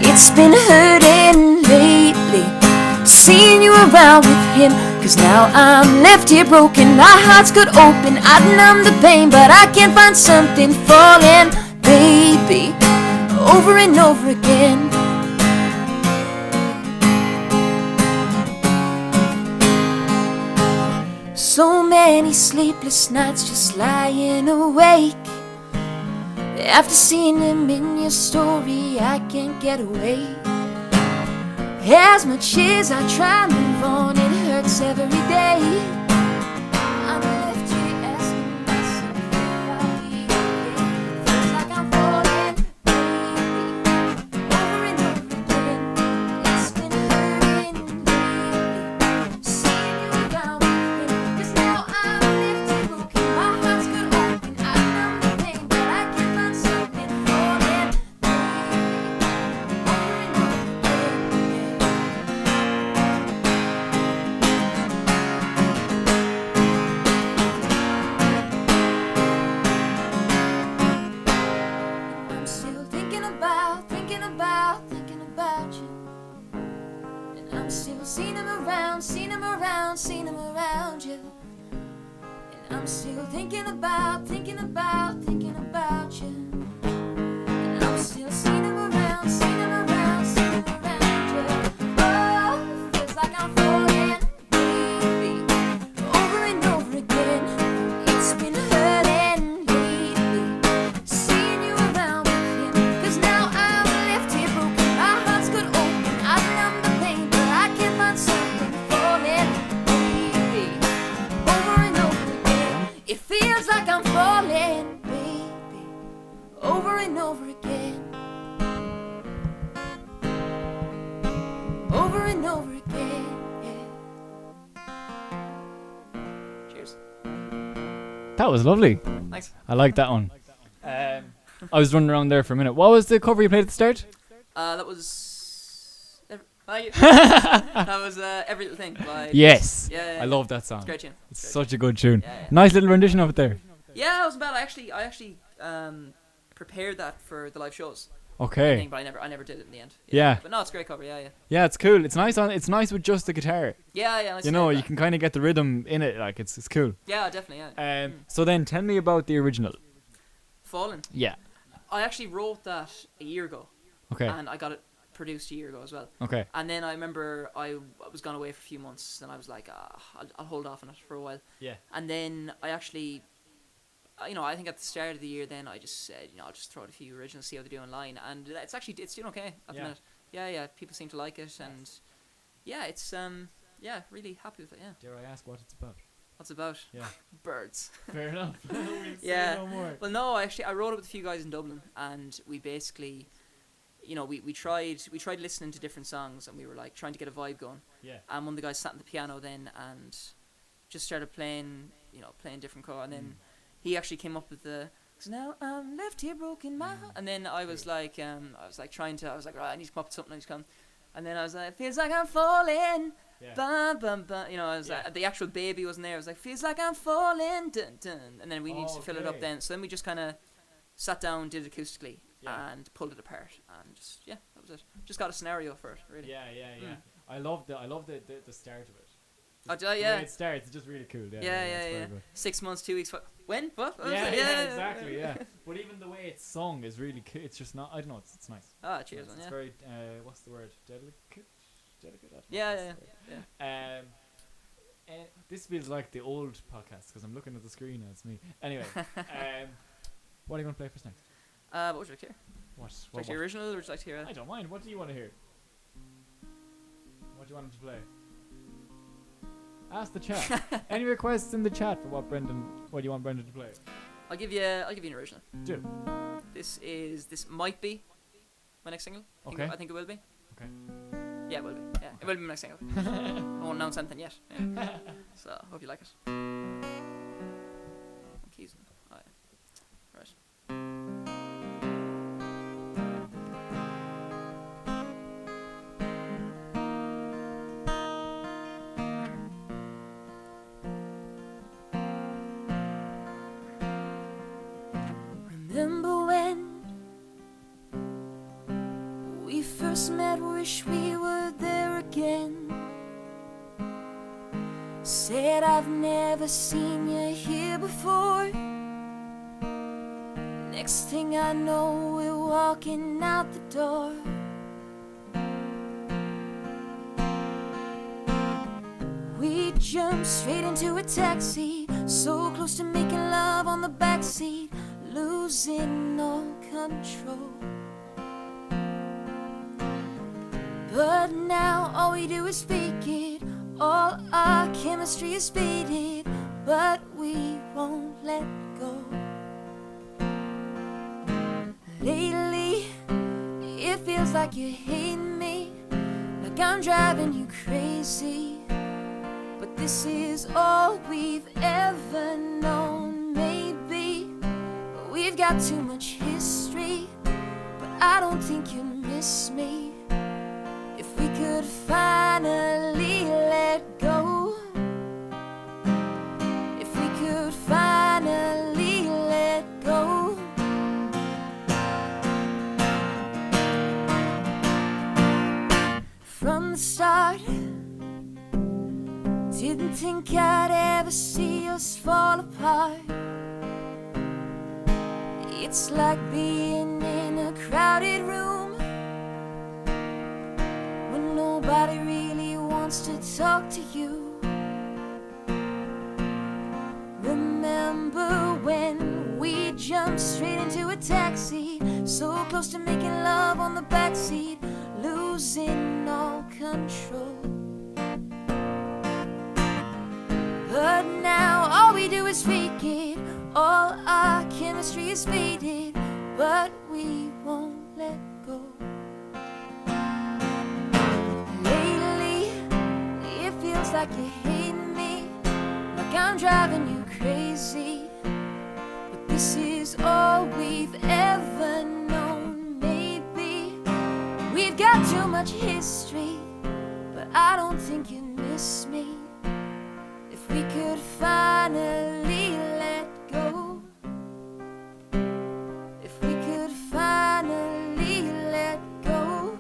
It's been hurting lately, seeing you around with him. 'Cause now I'm left here broken, my heart's cut open. I'd numb the pain, but I can't find something. Falling, baby, over and over again. So many sleepless nights just lying awake. After seeing him in your story, I can't get away. As much as I try to move on, it hurts every day. I'm left here asking myself if I'll be okay. Feels like I'm falling, baby, over and over again. It's been hurting lately, seeing you around with him. 'Cause now I'm left here broken, my heart's cut open. I numb the pain, but I can't find something. Falling, baby, over and over again. I'm still thinking about you. And I'm still seeing him around you. And I'm still thinking about you. And I'm still seeing him around you. Oh, it feels like I'm falling, baby, over and over again. It's been hurting lately, seeing you around with him. 'Cause now I'm left here broken, my heart's cut open. I numb the pain, but I can't find something. Falling, baby, over and over again. It feels like I'm falling, baby, over and over again. Over and over again, yeah. Cheers. That was lovely. Thanks. I like that one. I was running around there for a minute. What was the cover you played at the start? That was... that was Every Little Thing by... Yes. Yeah. I love that song. It's a great tune. It's such a good tune. Yeah. Nice little rendition of it there. Yeah, it wasn't bad. I actually prepared that for the live shows. Okay. Thing, but I never did it in the end. Yeah. But no, it's a great cover. Yeah. Yeah, it's cool. It's nice with just the guitar. Yeah. You know, you can kind of get the rhythm in it. Like it's cool. Yeah, definitely. Yeah. So then, tell me about the original. Fallen. Yeah. I actually wrote that a year ago. Okay. And I got it produced a year ago as well. Okay. And then I remember I was gone away for a few months, and I was like, I'll hold off on it for a while. Yeah. And then I actually, I think at the start of the year, then I just said, I'll just throw out a few originals, see how they do online, and it's doing okay at the minute. Yeah. People seem to like it, and it's really happy with it. Yeah. Dare I ask what it's about? What's it about? Yeah. Birds. Fair enough. Yeah. No more. Well, no, actually, I wrote it with a few guys in Dublin, and we basically, we tried listening to different songs, and we were like trying to get a vibe going. Yeah. And one of the guys sat on the piano then and just started playing different chords, and then he actually came up with the. So now I'm left here broken, my heart. And then I was like, right, I need to come up with something. And then I was like, it feels like I'm falling. Yeah. Bum, bum, bum. I was like, the actual baby wasn't there. I was like, feels like I'm falling. Dun, dun. And then we needed to fill it up then. So then we just kind of sat down, did it acoustically, and pulled it apart, and just that was it. Just got a scenario for it, really. Yeah. I love the start of it. The way it starts, it's just really cool. Yeah. 6 months, 2 weeks. When? What? Exactly. Yeah. But even the way it's sung is really cool. It's just not. I don't know. It's nice. Ah, cheers, man. It's very. What's the word? Delicate. Yeah. This feels like the old podcast because I'm looking at the screen and it's me. Anyway, what are you going to play for us next? What would you like to hear? What? Would you like to hear original or would you like to hear? I don't mind. What do you want to hear? What do you want him to play? Ask the chat. Any requests in the chat for what you want Brendan to play? I'll give you an original. Do. This might be my next single. I think it will be. Okay. Yeah, it will be. Yeah, it will be my next single. I won't announce anything yet. Yeah. So hope you like it. Keys. Oh, yeah. Right. Remember when we first met, wish we were there again. Said I've never seen you here before. Next thing I know, we're walking out the door. We jumped straight into a taxi, so close to making love on the backseat, losing all control. But now all we do is speak it, all our chemistry is faded, but we won't let go. Lately, it feels like you hate me, like I'm driving you crazy. But this is all we've ever known, maybe. We've got too much history, but I don't think you miss me. If we could finally let go, if we could finally let go. From the start, didn't think I'd ever see us fall apart. It's like being in a crowded room when nobody really wants to talk to you. Remember when we jumped straight into a taxi, so close to making love on the backseat, losing all control. But now all we do is fake it, all our chemistry is faded, but we won't let go. Lately, it feels like you hate me, like I'm driving you crazy. But this is all we've ever known, maybe. We've got too much history, but I don't think you miss me. If we could finally let go, if we could finally let go.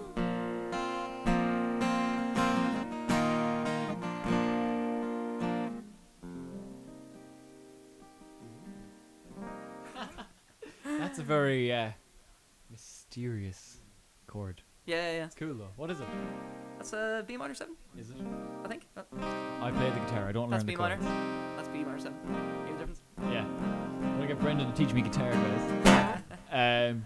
That's a very mysterious chord. Yeah. It's cool though. What is it? That's a B minor 7. Is it? I think. I play the guitar. I don't That's learn B the minor. chords. That's B minor 7. Hear the difference? Yeah. I'm gonna get Brendan to teach me guitar, guys.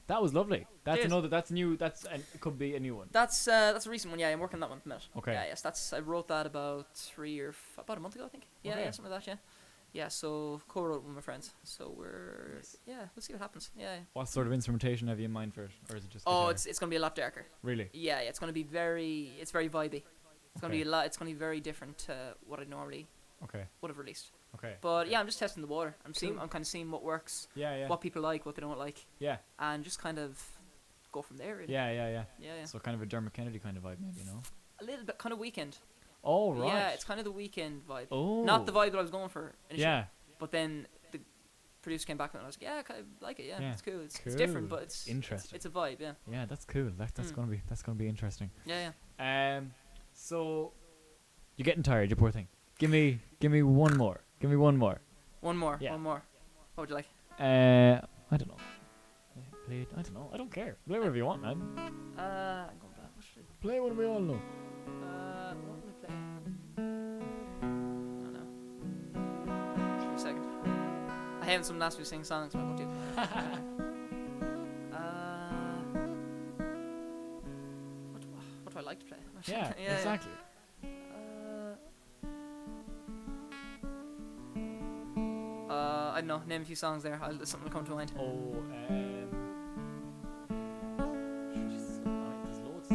That was lovely. That's Cheers. another. That's new. It could be a new one. That's a recent one. Yeah, I'm working on that one at the minute. Okay. Yeah, yes. I wrote that about about a month ago, I think. Yeah, Okay. yeah, something like that. Yeah. Yeah, so co-wrote with my friends. So we'll see what happens. Yeah. What sort of instrumentation have you in mind for it, or is it just? Oh, guitar? it's gonna be a lot darker. Really. Yeah, it's gonna be very vibey. It's gonna Okay. be a lot. It's gonna be very different to what I normally Okay. would have released. Okay. But yeah, I'm just testing the water. I'm Cool. kind of seeing what works, Yeah. what people like, what they don't like, Yeah. and just kind of go from there. Really. Yeah. Yeah. So kind of a Dermot Kennedy kind of vibe, maybe, you know? A little bit, kind of Weekend. Oh right. Yeah, it's kind of the Weekend vibe. Oh. Not the vibe that I was going for initially. Yeah. But then the producer came back and I was like, yeah, I kind of like it. Yeah, Yeah. it's cool. It's different, Cool. but it's Interesting. It's a vibe. Yeah. Yeah, that's cool. That's gonna be interesting. Yeah. So you're getting tired, you poor thing. Give me one more. Give me one more. One more. Yeah. One more. What would you like? I don't know. I don't know. I don't care. Play whatever you want, man. I'm going back. What should Play what we all know. what will I play? haven't someone asked me to sing songs, but I won't do. What do I like to play? Yeah, exactly. I don't know. Name a few songs there. Something will come to mind. Oh, Jesus, there's loads.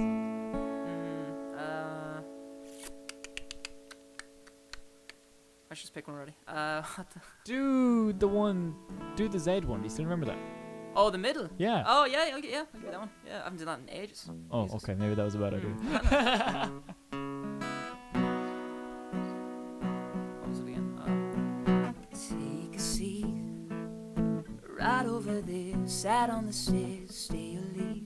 I should just pick one already. Do the Z one. Do you still remember that? Oh, the middle. Yeah. Oh yeah, I'll get that one. Yeah, I haven't done that in ages. Oh, Jesus. okay. Maybe that was a bad idea. What was it again? Take a seat right over there. Sat on the stairs, stay or leave.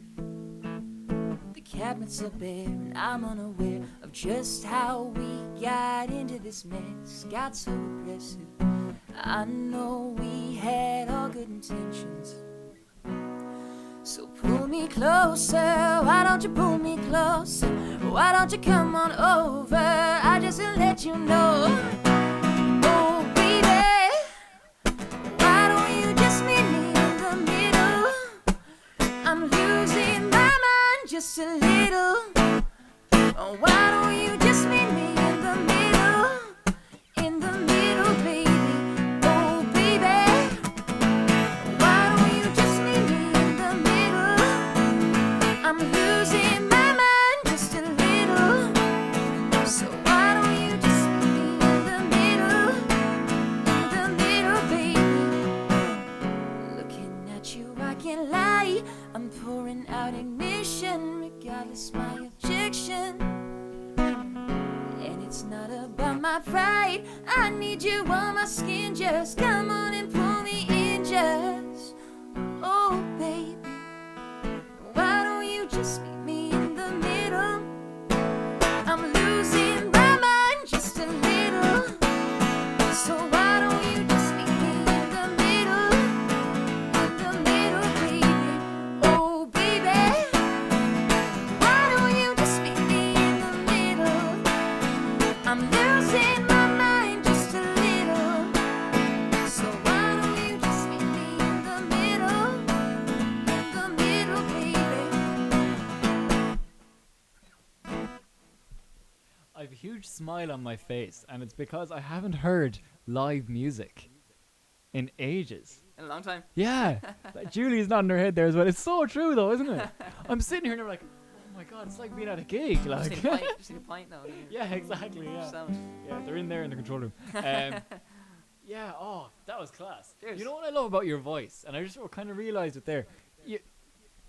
The cabinets are bare and I'm unaware of just how we got into this mess. Got so aggressive. I know we had all good intentions. So pull me closer, why don't you pull me closer? Why don't you come on over? I just to let you know. Oh baby, why don't you just meet me in the middle? I'm losing my mind just a little. Oh, why don't you just meet me in the middle? In the middle, baby. Oh baby, why don't you just meet me in the middle? I'm losing my mind just a little. So why don't you just meet me in the middle? In the middle, baby. Looking at you, I can't lie. I'm pouring out ignition, regardless my objection. And it's not about my pride. I need you on my skin. Just come on and pull me in, just. Oh, baby, why don't you just meet me in the middle? I'm losing my mind just a little. So why don't you just meet me in the middle? In the middle, baby. Oh, baby, why don't you just meet me in the middle? I'm losing my mind just a little. So why don't you just meet me in the middle? In the middle, baby. I have a huge smile on my face, and it's because I haven't heard live music in ages. In a long time. Yeah, like Julie's nodding her head there as well. It's so true, though, isn't it? I'm sitting here and I'm like, oh my god, it's like being at a gig. Just Like, need a pint. Just need a pint now. yeah, exactly. Yeah, Sound. yeah, they're in there in the control room. Yeah, oh, that was class. Cheers. You know what I love about your voice, and I just kind of realized it there.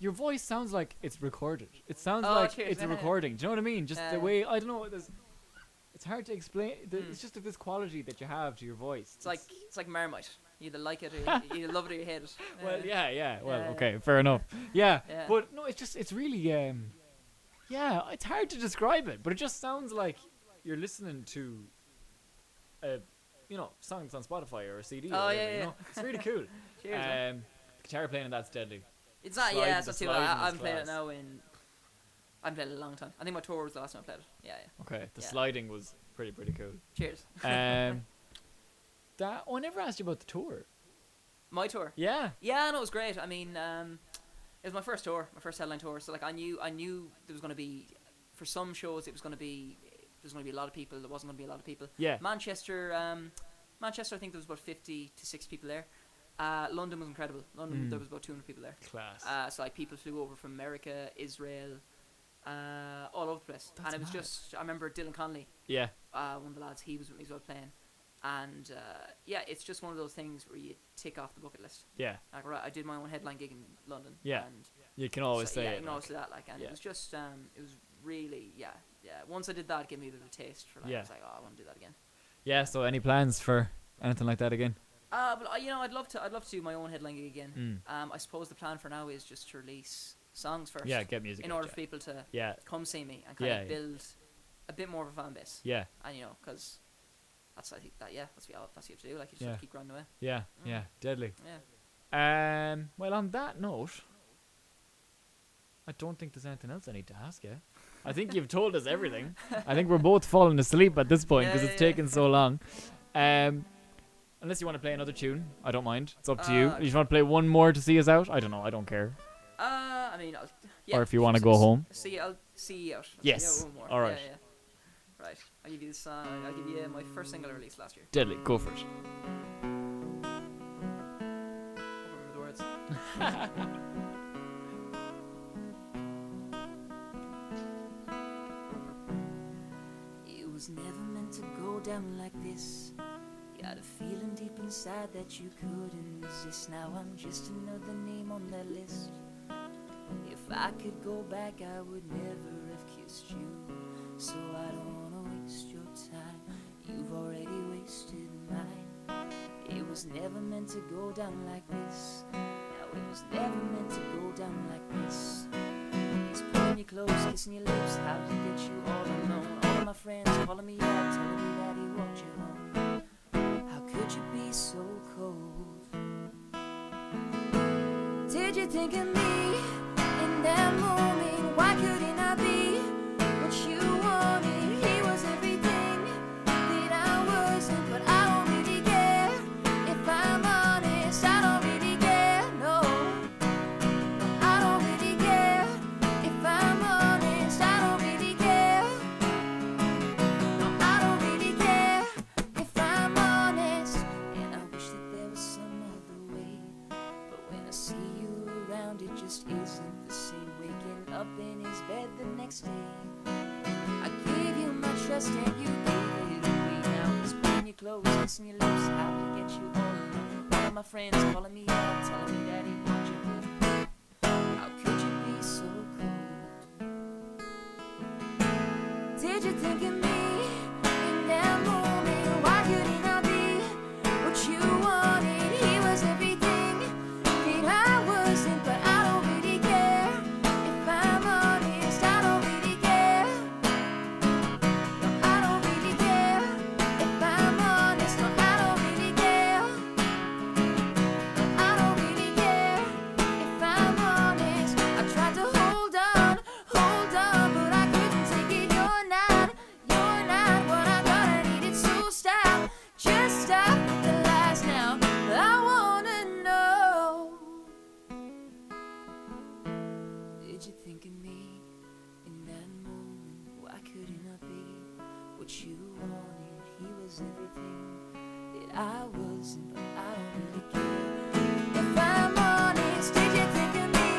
Your voice sounds like it's recorded. It sounds like cheers. it's a recording. Do you know what I mean? Just the way, I don't know. It's hard to explain. It's just this quality that you have to your voice. It's like Marmite. You either like it or you love it or you hate it. Well, yeah. Well, Yeah. okay, fair enough. Yeah, Yeah. but no, it's really, yeah, it's hard to describe it, but it just sounds like you're listening to, songs on Spotify or a CD. Oh, or whatever, yeah. You know? It's really cool. Cheers, man. The guitar playing and that's deadly. It's not. Slide- Yeah, it's the not too bad. sliding is I'm playing it class. now in. I haven't played it in a long time. I think my tour was the last time I played it. Yeah. Okay, the Yeah. sliding was pretty cool. Cheers. I never asked you about the tour. My tour. Yeah. Yeah, no, it was great. I mean, it was my first tour, my first headline tour. So like, I knew there was going to be, for some shows, there's going to be a lot of people. There wasn't going to be a lot of people. Yeah. Manchester, I think there was about 50 to 60 people there. London was incredible. London, there was about 200 people there. Class. So like, people flew over from America, Israel, all over the place. That's and it was mad. just, I remember Dylan Connolly, Yeah. one of the lads, he was with me as well playing. And yeah, it's just one of those things where you tick off the bucket list. Yeah. Like, right, I did my own headline gig in London. Yeah. And You can always say yeah, it. you can always say that. Like, and yeah. it was just, it was really, yeah. Once I did that, it gave me a bit of a taste for like, Yeah. I was like, oh, I want to do that again. Yeah. So, any plans for anything like that again? But I'd love to do my own headline gig again. Mm. I suppose the plan for now is just to release songs first. Yeah, get music in out, order yeah. for people to Yeah. come see me and kind Yeah, of yeah. build a bit more of a fan base. Yeah. And because that's what you have to do. Like, you just Yeah. have to keep grinding away. Yeah. Yeah. Deadly. Yeah. Well, on that note, I don't think there's anything else I need to ask you. I think you've told us everything. I think we're both falling asleep at this point because it's taken so long. Unless you want to play another tune, I don't mind. It's up to you. If you want to play one more to see us out, I don't know. I don't care. I mean, or if you want to go home. I'll see you out. Yes. One more. All right. Yeah. Right. I'll give you this song. I'll give you my first single I released last year. Deadly. Go for it. I remember the words. It was never meant to go down like this. Got a feeling deep inside that you couldn't resist. Now I'm just another name on that list. If I could go back, I would never have kissed you. So I don't wanna waste your time. You've already wasted mine. It was never meant to go down like this. Now it was never meant to go down like this. He's pulling you close, kissing your lips. How did he get you all alone? All of my friends calling me out, telling me that he walked you home. How could you be so cold? Did you think of me in that moment? Why could he not be what you wanted? He was everything that I wasn't, but I don't really care. If I'm honest, I don't really care. No, I don't really care. If I'm honest, I don't really care. No, I don't really care. If I'm honest, and I wish that there was some other way, but when I see you around, it just isn't the same. Waking up in his bed the next day, I gave you my trust and you gave it away. Now he's pulling you close, kissing your lips. How did he get you all alone? All of my friends calling me out, telling me that he wants you home. How could you be so cold? Did you think of me in that moment? Why could he not be what you wanted? He was everything that I wasn't, but I don't really care. If I'm honest, I don't really care. No, I don't really care. If I'm honest, no, I don't really care. No, I don't really care. If I'm honest, I tried to hold on, but I couldn't take it. You're not what I thought I needed. So stop, just stop the lies now. I wanna know. Did you think of me in that moment? Why could he not be what you wanted? He was everything that I wasn't, but I don't really care. If I'm honest, did you think of me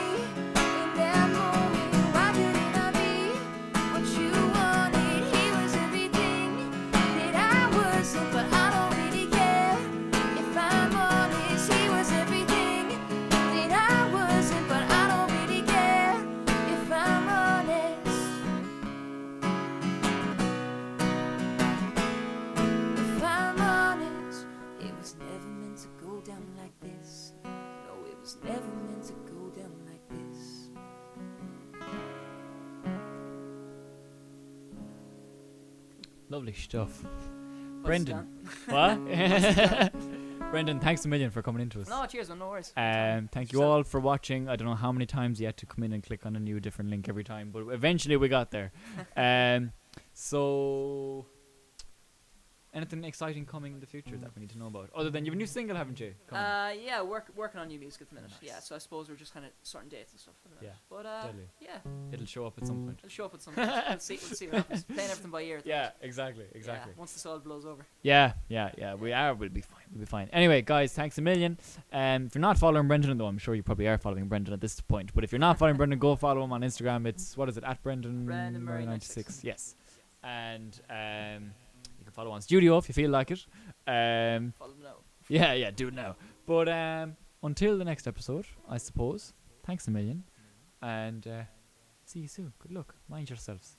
in that moment? Why could he not be what you wanted? He was everything that I wasn't, but I don't really care. If I'm honest, he was everything that I wasn't, but I don't really care. If I'm honest, if I'm honest, it was never meant to go down like this. No, it was never meant to go down like this. Lovely stuff. What's Brendan. done? What? Brendan, thanks a million for coming into us. No, cheers, man. No worries. Thank you all for watching. I don't know how many times you had to come in and click on a new different link every time, but eventually we got there. So anything exciting coming in the future that we need to know about? Other than you have a new single, haven't you? Yeah, working on new music at the minute. Nice. Yeah, so I suppose we're just kind of sorting dates and stuff. At the minute. Yeah, But deadly. yeah, It'll show up at some point. it'll show up at some point. We'll see what happens. Playing everything by ear. At the Yeah, minute. exactly. Yeah, once this all blows over. Yeah. We'll be fine. We'll be fine. Anyway, guys, thanks a million. If you're not following Brendan, though, I'm sure you probably are following Brendan at this point. But if you're not following Brendan, go follow him on Instagram. It's what is it? At Brendan Murray 96. Yes. And you can follow on Stiúideo if you feel like it. Follow them now. Yeah, do it now. But until the next episode, I suppose. Thanks a million, and see you soon. Good luck. Mind yourselves.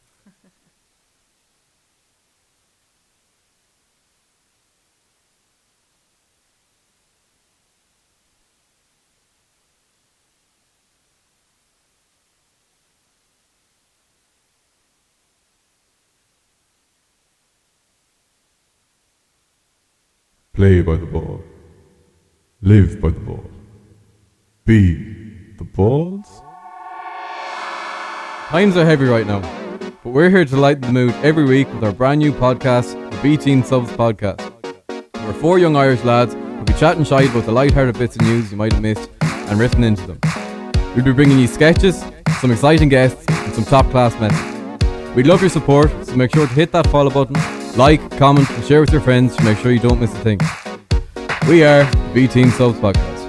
Play by the ball. Live by the ball. Be the balls. Times are heavy right now, but we're here to lighten the mood every week with our brand new podcast, the B Teen Subs Podcast. We're We're 4 young Irish lads who'll be chatting shy about the light-hearted bits of news you might have missed and riffing into them. We'll be bringing you sketches, some exciting guests and some top-class messages. We'd love your support, so make sure to hit that follow button, like, comment and share with your friends to make sure you don't miss a thing. We are the B Team Subs Podcast.